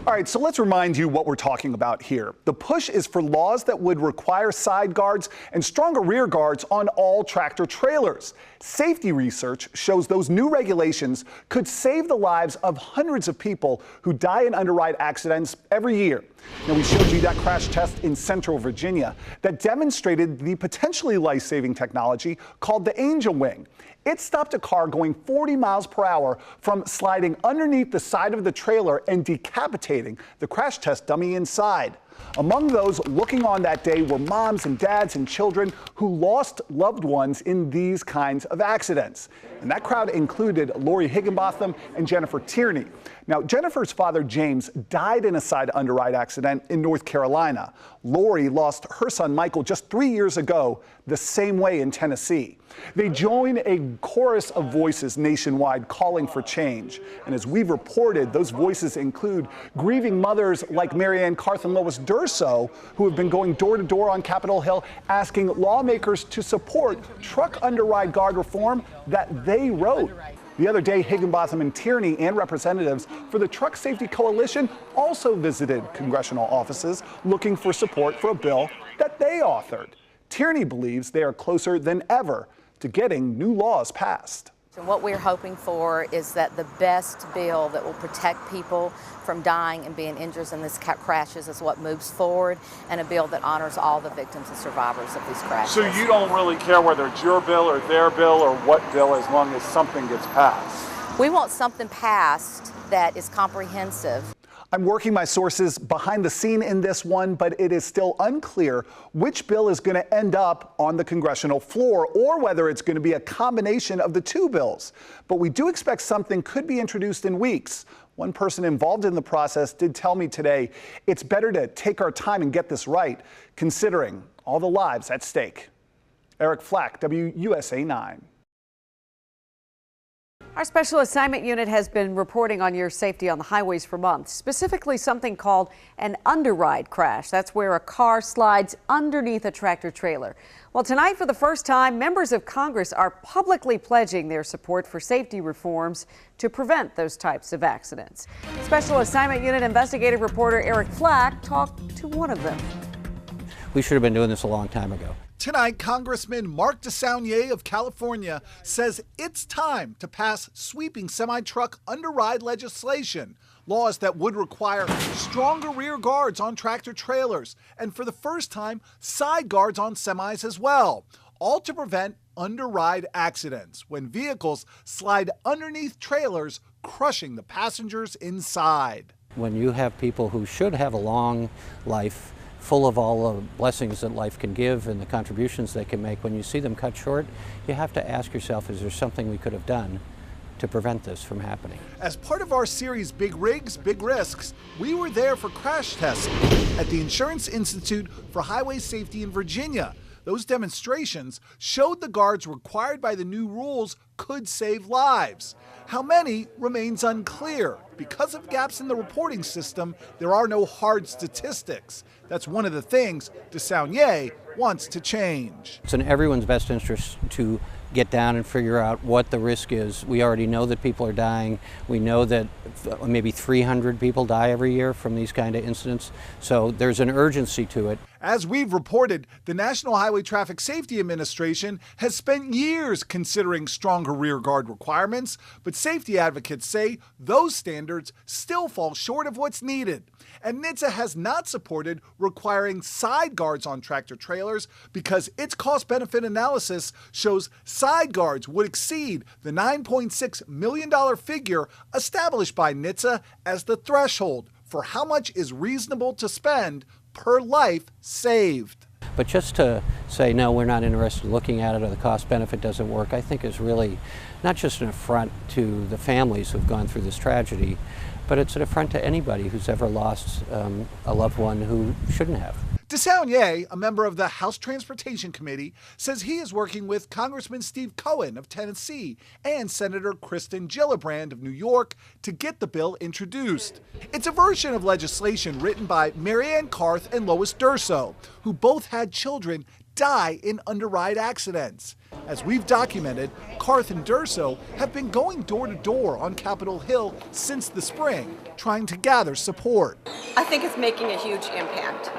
All right, so let's remind you what we're talking about here. The push is for laws that would require side guards and stronger rear guards on all tractor trailers. Safety research shows those new regulations could save the lives of hundreds of people who die in underride accidents every year. Now, we showed you that crash test in Central Virginia that demonstrated the potentially life-saving technology called the Angel Wing. It stopped a car going 40 miles per hour from sliding underneath the side of the trailer and decapitating the crash test dummy inside. Among those looking on that day were moms and dads and children who lost loved ones in these kinds of accidents. And that crowd included Lori Higginbotham and Jennifer Tierney. Now, Jennifer's father, James, died in a side underride accident in North Carolina. Lori lost her son, Michael, just 3 years ago, the same way in Tennessee. They join a chorus of voices nationwide calling for change. And as we've reported, those voices include grieving mothers like Marianne Carth and Lois Durso, who have been going door to door on Capitol Hill asking lawmakers to support truck underride guard reform that they wrote. The other day, Higginbotham and Tierney and representatives for the Truck Safety Coalition also visited congressional offices looking for support for a bill that they authored. Tierney believes they are closer than ever to getting new laws passed. And what we're hoping for is that the best bill that will protect people from dying and being injured in these crashes is what moves forward, and a bill that honors all the victims and survivors of these crashes. So you don't really care whether it's your bill or their bill or what bill, as long as something gets passed? We want something passed that is comprehensive. I'm working my sources behind the scene in this one, but it is still unclear which bill is going to end up on the congressional floor or whether it's going to be a combination of the two bills. But we do expect something could be introduced in weeks. One person involved in the process did tell me today it's better to take our time and get this right, considering all the lives at stake. Eric Flack, WUSA 9. Our Special Assignment Unit has been reporting on your safety on the highways for months, specifically something called an underride crash. That's where a car slides underneath a tractor trailer. Well, tonight, for the first time, members of Congress are publicly pledging their support for safety reforms to prevent those types of accidents. Special Assignment Unit investigative reporter Eric Flack talked to one of them. We should have been doing this a long time ago. Tonight, Congressman Mark DeSaulnier of California says it's time to pass sweeping semi-truck underride legislation, laws that would require stronger rear guards on tractor trailers, and for the first time, side guards on semis as well, all to prevent underride accidents when vehicles slide underneath trailers, crushing the passengers inside. When you have people who should have a long life, full of all the blessings that life can give and the contributions they can make, when you see them cut short, you have to ask yourself, is there something we could have done to prevent this from happening? As part of our series Big Rigs, Big Risks, we were there for crash testing at the Insurance Institute for Highway Safety in Virginia. Those demonstrations showed the guards required by the new rules could save lives. How many remains unclear. Because of gaps in the reporting system, there are no hard statistics. That's one of the things DeSaulnier wants to change. It's in everyone's best interest to get down and figure out what the risk is. We already know that people are dying. We know that maybe 300 people die every year from these kind of incidents. So there's an urgency to it. As we've reported, the National Highway Traffic Safety Administration has spent years considering stronger rear guard requirements, but safety advocates say those standards still fall short of what's needed. And NHTSA has not supported requiring side guards on tractor trailers because its cost-benefit analysis shows side guards would exceed the $9.6 million figure established by NHTSA as the threshold for how much is reasonable to spend per life saved. But just to say, no, we're not interested in looking at it, or the cost benefit doesn't work, I think is really not just an affront to the families who've gone through this tragedy, but it's an affront to anybody who's ever lost a loved one who shouldn't have. DeSaulnier, a member of the House Transportation Committee, says he is working with Congressman Steve Cohen of Tennessee and Senator Kristen Gillibrand of New York to get the bill introduced. It's a version of legislation written by Marianne Carth and Lois Durso, who both had children die in underride accidents. As we've documented, Carth and Durso have been going door to door on Capitol Hill since the spring, trying to gather support. I think it's making a huge impact.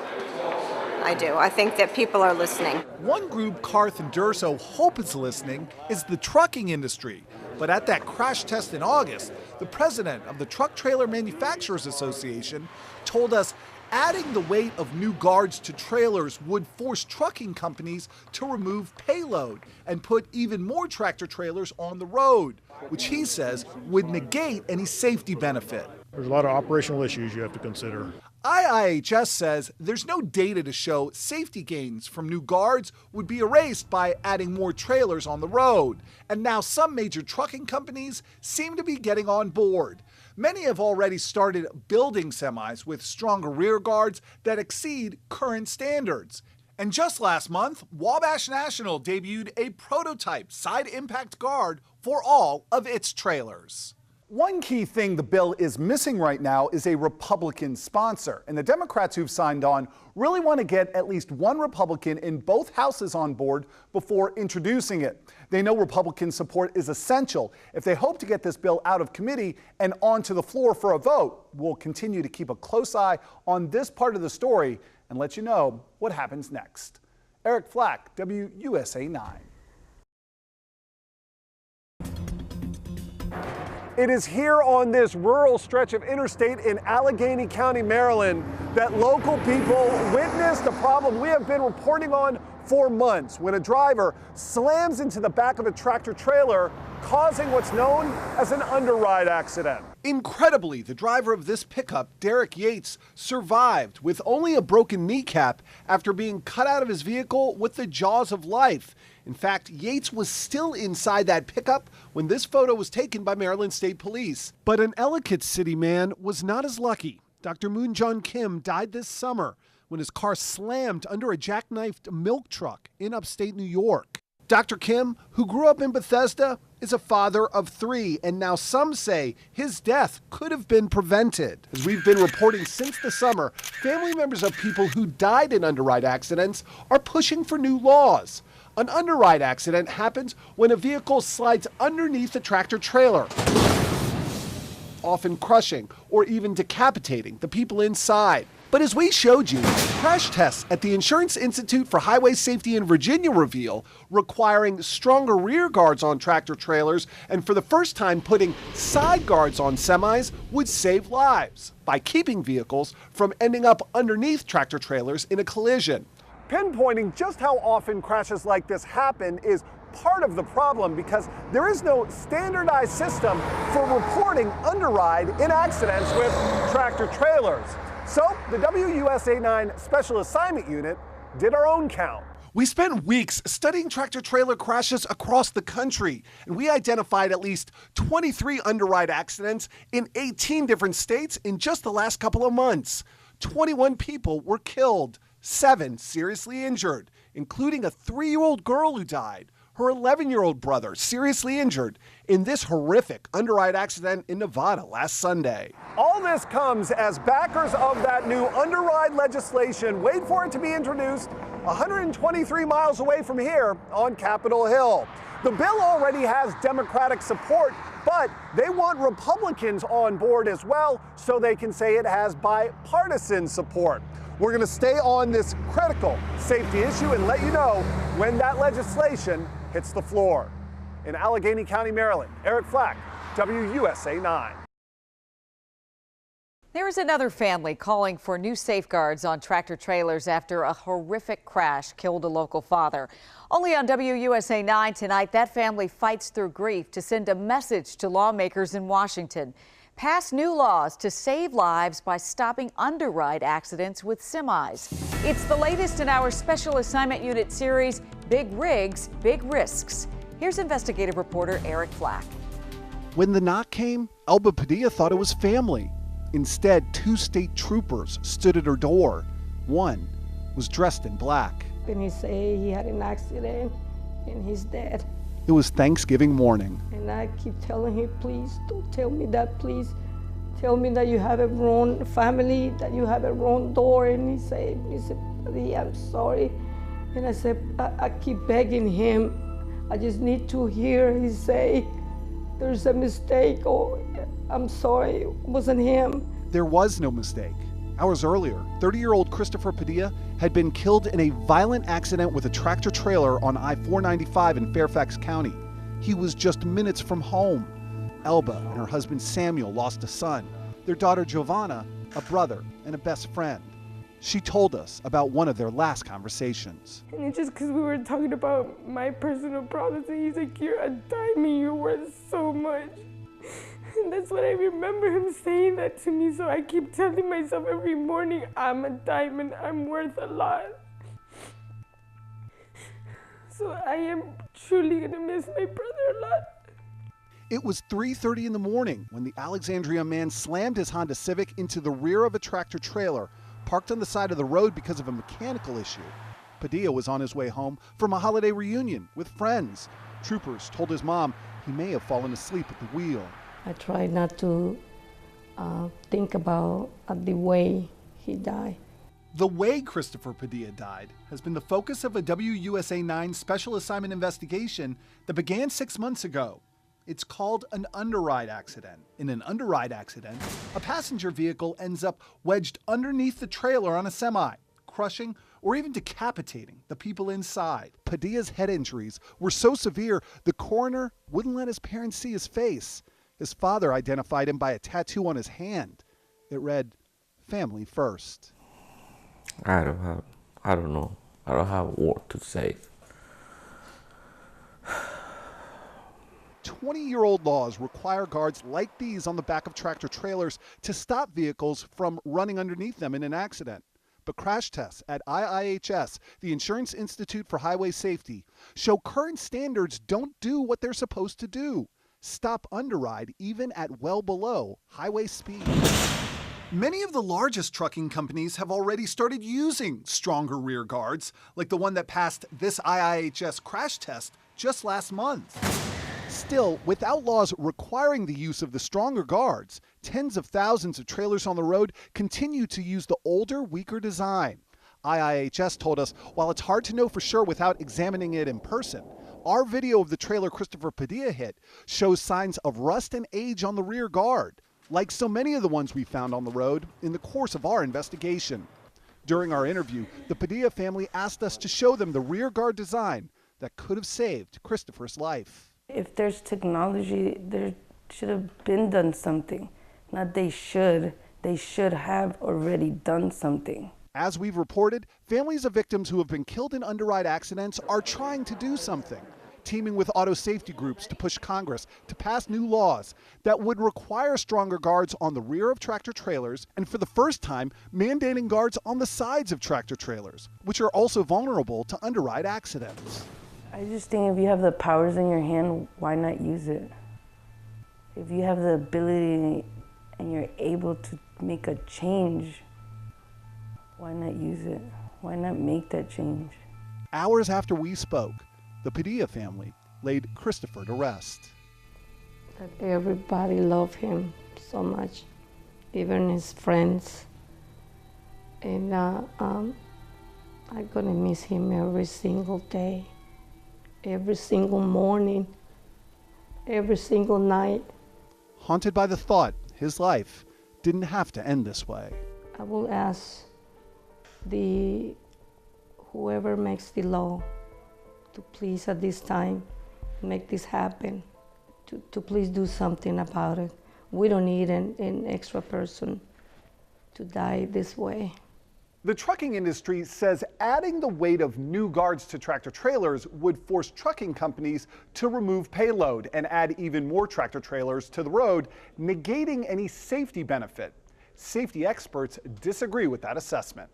I do. I think that people are listening. One group Carth and Durso hope is listening is the trucking industry. But at that crash test in August, the president of the Truck Trailer Manufacturers Association told us Adding the weight of new guards to trailers would force trucking companies to remove payload and put even more tractor trailers on the road, which he says would negate any safety benefit. There's a lot of operational issues you have to consider. IIHS says there's no data to show safety gains from new guards would be erased by adding more trailers on the road. And now some major trucking companies seem to be getting on board. Many have already started building semis with stronger rear guards that exceed current standards. And just last month, Wabash National debuted a prototype side impact guard for all of its trailers. One key thing the bill is missing right now is a Republican sponsor. And the Democrats who've signed on really want to get at least one Republican in both houses on board before introducing it. They know Republican support is essential if they hope to get this bill out of committee and onto the floor for a vote. We'll continue to keep a close eye on this part of the story and let you know what happens next. Eric Flack, WUSA 9. It is here on this rural stretch of interstate in Allegheny County, Maryland, that local people witnessed a problem we have been reporting on for months when a driver slams into the back of a tractor trailer, causing what's known as an underride accident. Incredibly, the driver of this pickup, Derek Yates, survived with only a broken kneecap after being cut out of his vehicle with the jaws of life. In fact, Yates was still inside that pickup when this photo was taken by Maryland State Police. But an Ellicott City man was not as lucky. Dr. Moonjun Kim died this summer when his car slammed under a jackknifed milk truck in upstate New York. Dr. Kim, who grew up in Bethesda, is a father of 3, and now some say his death could have been prevented. As we've been reporting since the summer, family members of people who died in underride accidents are pushing for new laws. An underride accident happens when a vehicle slides underneath a tractor trailer, often crushing or even decapitating the people inside. But as we showed you, crash tests at the Insurance Institute for Highway Safety in Virginia reveal requiring stronger rear guards on tractor trailers and for the first time putting side guards on semis would save lives by keeping vehicles from ending up underneath tractor trailers in a collision. Pinpointing just how often crashes like this happen is part of the problem because there is no standardized system for reporting underride in accidents with tractor trailers. So the WUSA 9 Special Assignment Unit did our own count. We spent weeks studying tractor trailer crashes across the country, and we identified at least 23 underride accidents in 18 different states in just the last couple of months. 21 people were killed, 7 seriously injured, including a 3-year-old girl who died, her 11-year-old brother seriously injured in this horrific underride accident in Nevada last Sunday. All this comes as backers of that new underride legislation wait for it to be introduced 123 miles away from here on Capitol Hill. The bill already has Democratic support, but they want Republicans on board as well so they can say it has bipartisan support. We're going to stay on this critical safety issue and let you know when that legislation hits the floor. In Allegheny County, Maryland, Eric Flack, WUSA 9. There is another family calling for new safeguards on tractor trailers after a horrific crash killed a local father. Only on WUSA 9 tonight, that family fights through grief to send a message to lawmakers in Washington. Pass new laws to save lives by stopping underride accidents with semis. It's the latest in our Special Assignment Unit series, Big Rigs, Big Risks. Here's investigative reporter Eric Flack. When the knock came, Elba Padilla thought it was family. Instead, 2 state troopers stood at her door. One was dressed in black. And he said he had an accident and he's dead. It was Thanksgiving morning. And I keep telling him, please don't tell me that, please. Tell me that you have a wrong family, that you have a wrong door. And he said, Padilla, I'm sorry. And I said, I keep begging him. I just need to hear he say, there's a mistake, or I'm sorry, it wasn't him. There was no mistake. Hours earlier, 30-year-old Christopher Padilla had been killed in a violent accident with a tractor trailer on I-495 in Fairfax County. He was just minutes from home. Elba and her husband Samuel lost a son, their daughter Giovanna, a brother, and a best friend. She told us about one of their last conversations. And it's just because we were talking about my personal problems, and he's like, "You're a diamond, you're worth so much." And that's what I remember him saying that to me, so I keep telling myself every morning, I'm a diamond, I'm worth a lot. So I am truly gonna miss my brother a lot. It was 3:30 in the morning when the Alexandria man slammed his Honda Civic into the rear of a tractor trailer parked on the side of the road because of a mechanical issue. Padilla was on his way home from a holiday reunion with friends. Troopers told his mom he may have fallen asleep at the wheel. I try not to think about the way he died. The way Christopher Padilla died has been the focus of a WUSA 9 special assignment investigation that began 6 months ago. It's called an underride accident. In an underride accident, a passenger vehicle ends up wedged underneath the trailer on a semi, crushing or even decapitating the people inside. Padilla's head injuries were so severe, the coroner wouldn't let his parents see his face. His father identified him by a tattoo on his hand. It read, "Family first." I don't know. I don't have a word to say. 20-year-old laws require guards like these on the back of tractor trailers to stop vehicles from running underneath them in an accident. But crash tests at IIHS, the Insurance Institute for Highway Safety, show current standards don't do what they're supposed to do. Stop underride even at well below highway speed. Many of the largest trucking companies have already started using stronger rear guards, like the one that passed this IIHS crash test just last month. Still, without laws requiring the use of the stronger guards, tens of thousands of trailers on the road continue to use the older, weaker design. IIHS told us while it's hard to know for sure without examining it in person, our video of the trailer Christopher Padilla hit shows signs of rust and age on the rear guard, like so many of the ones we found on the road in the course of our investigation. During our interview, the Padilla family asked us to show them the rear guard design that could have saved Christopher's life. If there's technology, there should have been done something. Not they should have already done something. As we've reported, families of victims who have been killed in underride accidents are trying to do something, teaming with auto safety groups to push Congress to pass new laws that would require stronger guards on the rear of tractor trailers, and for the first time, mandating guards on the sides of tractor trailers, which are also vulnerable to underride accidents. I just think if you have the powers in your hand, why not use it? If you have the ability and you're able to make a change, why not use it? Why not make that change? Hours after we spoke, the Padilla family laid Christopher to rest. That everybody loved him so much, even his friends. And I'm gonna miss him every single day, every single morning, every single night. Haunted by the thought his life didn't have to end this way. I will ask whoever makes the law to please at this time make this happen, to please do something about it. We don't need an extra person to die this way. The trucking industry says adding the weight of new guards to tractor trailers would force trucking companies to remove payload and add even more tractor trailers to the road, negating any safety benefit. Safety experts disagree with that assessment.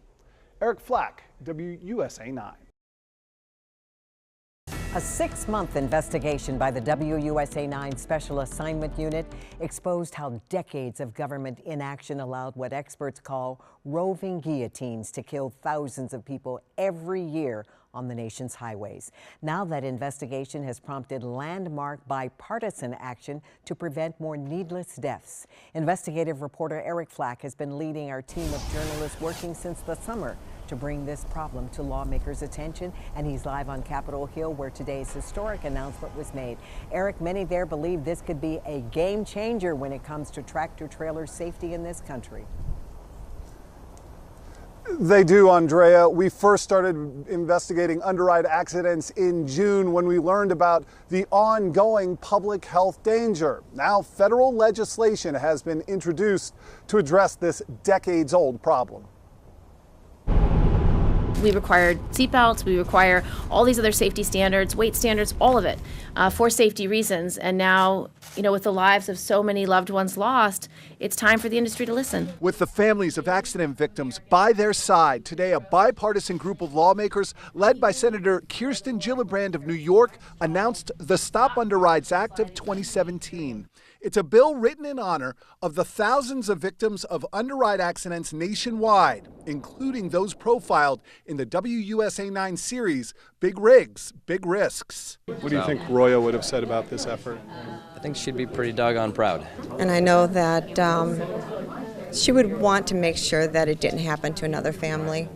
Eric Flack, WUSA 9. A 6-month investigation by the WUSA 9 Special Assignment Unit exposed how decades of government inaction allowed what experts call roving guillotines to kill thousands of people every year on the nation's highways. Now that investigation has prompted landmark bipartisan action to prevent more needless deaths. Investigative reporter Eric Flack has been leading our team of journalists working since the summer to bring this problem to lawmakers' attention, and he's live on Capitol Hill where today's historic announcement was made. Eric, many there believe this could be a game changer when it comes to tractor trailer safety in this country. They do, Andrea. We first started investigating underride accidents in June when we learned about the ongoing public health danger. Now, federal legislation has been introduced to address this decades-old problem. we require seatbelts, we require all these other safety standards, weight standards, all of it for safety reasons. And now, with the lives of so many loved ones lost, it's time for the industry to listen. With the families of accident victims by their side, today a bipartisan group of lawmakers led by Senator Kirsten Gillibrand of New York announced the Stop Underrides Act of 2017. It's a bill written in honor of the thousands of victims of underride accidents nationwide, including those profiled in the WUSA 9 series, Big Rigs, Big Risks. What do you think Roya would have said about this effort? I think she'd be pretty doggone proud. And I know that she would want to make sure that it didn't happen to another family.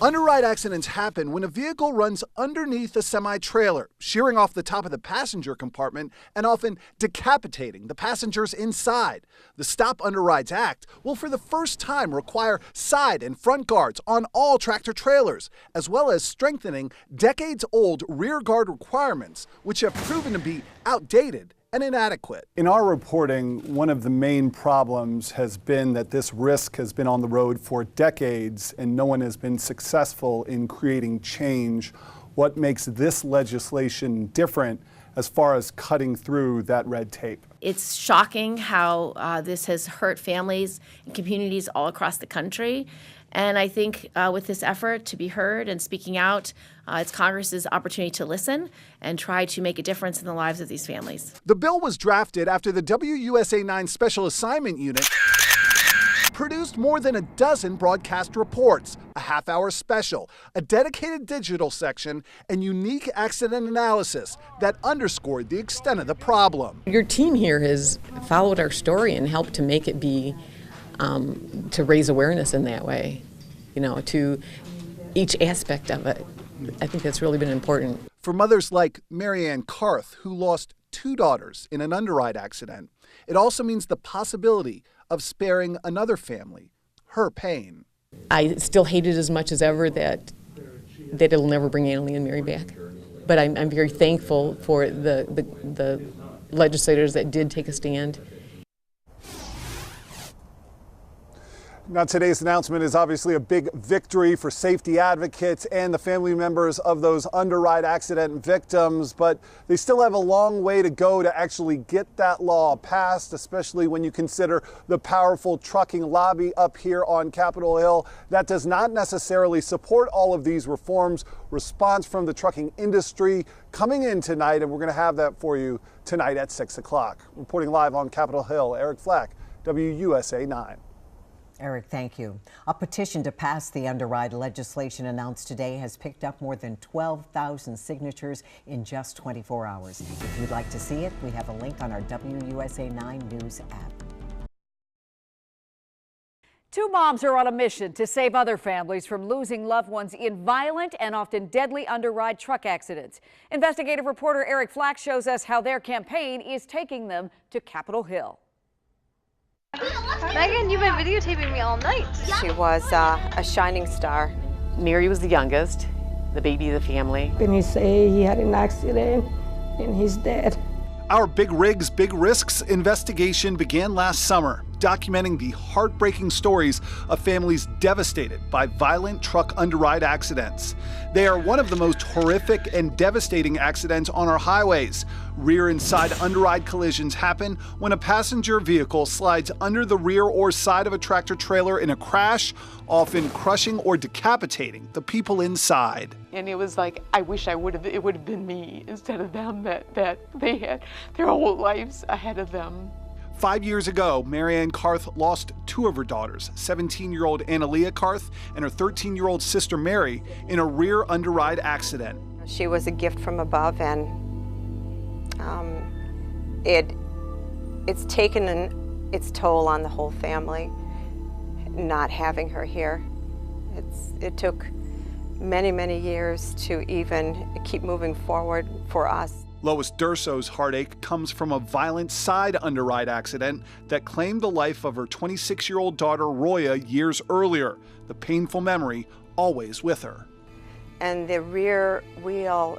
Underride accidents happen when a vehicle runs underneath a semi-trailer, shearing off the top of the passenger compartment and often decapitating the passengers inside. The Stop Underrides Act will for the first time require side and front guards on all tractor trailers, as well as strengthening decades-old rear guard requirements, which have proven to be outdated and inadequate. In our reporting, one of the main problems has been that this risk has been on the road for decades and no one has been successful in creating change. What makes this legislation different as far as cutting through that red tape? It's shocking how this has hurt families and communities all across the country. And I think with this effort to be heard and speaking out, it's Congress's opportunity to listen and try to make a difference in the lives of these families. The bill was drafted after the WUSA 9 Special Assignment Unit produced more than a dozen broadcast reports, a half-hour special, a dedicated digital section, and unique accident analysis that underscored the extent of the problem. Your team here has followed our story and helped to make it be to raise awareness in that way, to each aspect of it. I think that's really been important. For mothers like Marianne Karth, who lost 2 daughters in an underride accident, it also means the possibility of sparing another family her pain. I still hate it as much as ever that it'll never bring Annalie and Mary back. But I'm very thankful for the legislators that did take a stand. Now, today's announcement is obviously a big victory for safety advocates and the family members of those underride accident victims, but they still have a long way to go to actually get that law passed, especially when you consider the powerful trucking lobby up here on Capitol Hill that does not necessarily support all of these reforms. Response from the trucking industry coming in tonight, and we're going to have that for you tonight at 6 o'clock. Reporting live on Capitol Hill, Eric Flack, WUSA 9. Eric, thank you. A petition to pass the underride legislation announced today has picked up more than 12,000 signatures in just 24 hours. If you'd like to see it, we have a link on our WUSA 9 News app. 2 moms are on a mission to save other families from losing loved ones in violent and often deadly underride truck accidents. Investigative reporter Eric Flack shows us how their campaign is taking them to Capitol Hill. Megan, you've been videotaping me all night. She was a shining star. Mary was the youngest, the baby of the family. And he say he had an accident and he's dead. Our Big Rigs, Big Risks investigation began last summer, documenting the heartbreaking stories of families devastated by violent truck underride accidents. They are one of the most horrific and devastating accidents on our highways. Rear and side underride collisions happen when a passenger vehicle slides under the rear or side of a tractor trailer in a crash, often crushing or decapitating the people inside. And it was like, I wish it would have been me instead of them, that they had their whole lives ahead of them. 5 years ago, Marianne Karth lost 2 of her daughters, 17-year-old Annalea Karth and her 13-year-old sister Mary, in a rear underride accident. She was a gift from above, and it's taken its toll on the whole family not having her here. It took many, many years to even keep moving forward for us. Lois Durso's heartache comes from a violent side underride accident that claimed the life of her 26-year-old daughter Roya years earlier, the painful memory always with her. And the rear wheel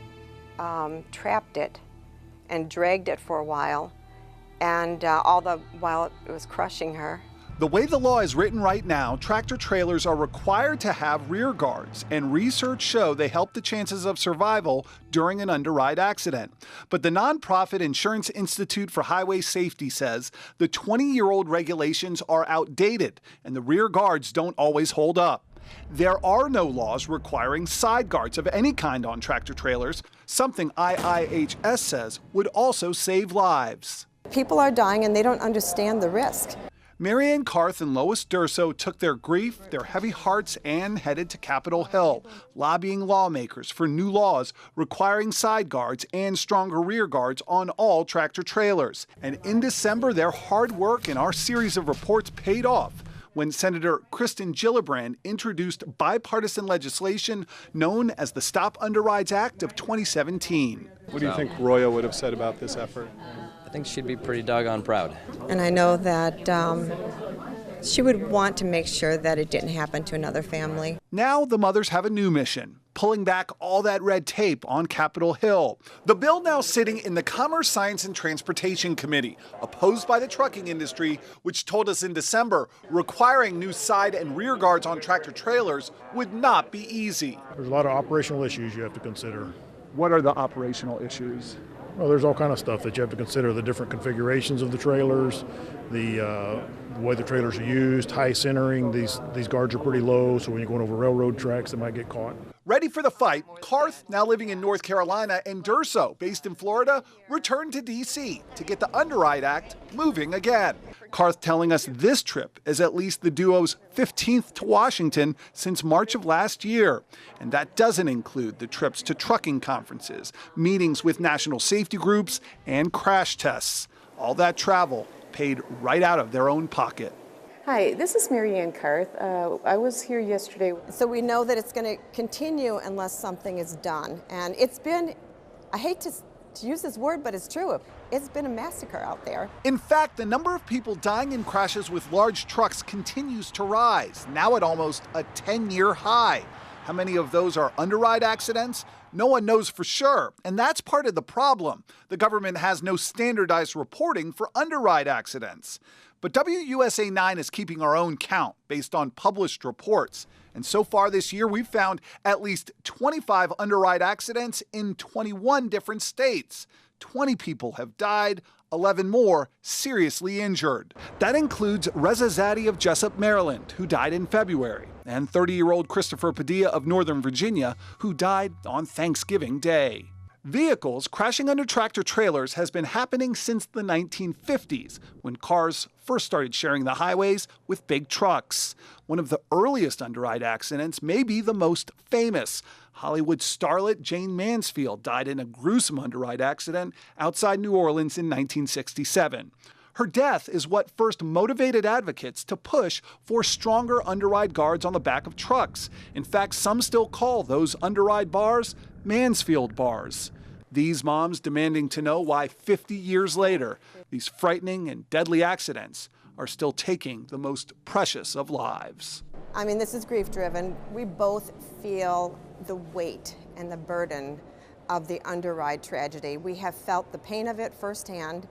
trapped it and dragged it for a while, and all the while it was crushing her. The way the law is written right now, tractor trailers are required to have rear guards, and research show they help the chances of survival during an underride accident. But the nonprofit Insurance Institute for Highway Safety says the 20-year-old regulations are outdated and the rear guards don't always hold up. There are no laws requiring side guards of any kind on tractor trailers, something IIHS says would also save lives. People are dying and they don't understand the risk. Marianne Karth and Lois Durso took their grief, their heavy hearts, and headed to Capitol Hill, lobbying lawmakers for new laws requiring side guards and stronger rear guards on all tractor trailers. And in December, their hard work and our series of reports paid off when Senator Kristen Gillibrand introduced bipartisan legislation known as the Stop Underrides Act of 2017. What do you think Roya would have said about this effort? I think she'd be pretty doggone proud. And I know that she would want to make sure that it didn't happen to another family. Now the mothers have a new mission, pulling back all that red tape on Capitol Hill. The bill now sitting in the Commerce, Science, and Transportation Committee, opposed by the trucking industry, which told us in December requiring new side and rear guards on tractor trailers would not be easy. There's a lot of operational issues you have to consider. What are the operational issues? Well, there's all kind of stuff that you have to consider: the different configurations of the trailers, the way the trailers are used, high centering. These guards are pretty low, so when you're going over railroad tracks, they might get caught. Ready for the fight, Karth, now living in North Carolina, and Durso, based in Florida, returned to D.C. to get the Underride Act moving again. Karth telling us this trip is at least the duo's 15th to Washington since March of last year. And that doesn't include the trips to trucking conferences, meetings with national safety groups, and crash tests. All that travel paid right out of their own pocket. Hi, this is Marianne Karth. I was here yesterday. So we know that it's going to continue unless something is done. And it's been, I hate to use this word, but it's true. It's been a massacre out there. In fact, the number of people dying in crashes with large trucks continues to rise, now at almost a 10-year high. How many of those are underride accidents? No one knows for sure, and that's part of the problem. The government has no standardized reporting for underride accidents. But WUSA 9 is keeping our own count based on published reports. And so far this year, we've found at least 25 underride accidents in 21 different states. 20 people have died, 11 more seriously injured. That includes Reza Zadie of Jessup, Maryland, who died in February, and 30-year-old Christopher Padilla of Northern Virginia, who died on Thanksgiving Day. Vehicles crashing under tractor trailers has been happening since the 1950s, when cars first started sharing the highways with big trucks. One of the earliest underride accidents may be the most famous. Hollywood starlet Jane Mansfield died in a gruesome underride accident outside New Orleans in 1967. Her death is what first motivated advocates to push for stronger underride guards on the back of trucks. In fact, some still call those underride bars Mansfield bars. These moms demanding to know why 50 years later, these frightening and deadly accidents are still taking the most precious of lives. I mean, this is grief-driven. We both feel the weight and the burden of the underride tragedy. We have felt the pain of it firsthand,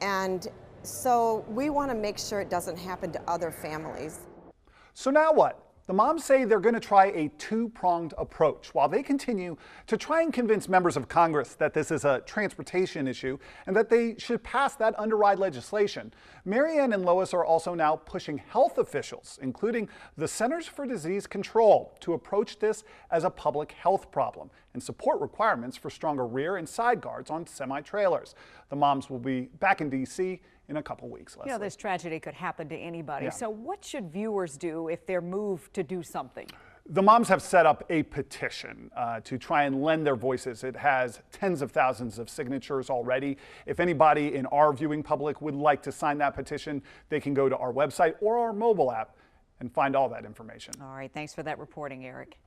and so we want to make sure it doesn't happen to other families. So now what? The moms say they're going to try a two-pronged approach while they continue to try and convince members of Congress that this is a transportation issue and that they should pass that underride legislation. Marianne and Lois are also now pushing health officials, including the Centers for Disease Control, to approach this as a public health problem and support requirements for stronger rear and side guards on semi-trailers. The moms will be back in D.C. in a couple weeks. You know, this tragedy could happen to anybody. Yeah. So what should viewers do if they're moved to do something? The moms have set up a petition to try and lend their voices. It has tens of thousands of signatures already. If anybody in our viewing public would like to sign that petition, they can go to our website or our mobile app and find all that information. All right, thanks for that reporting, Eric.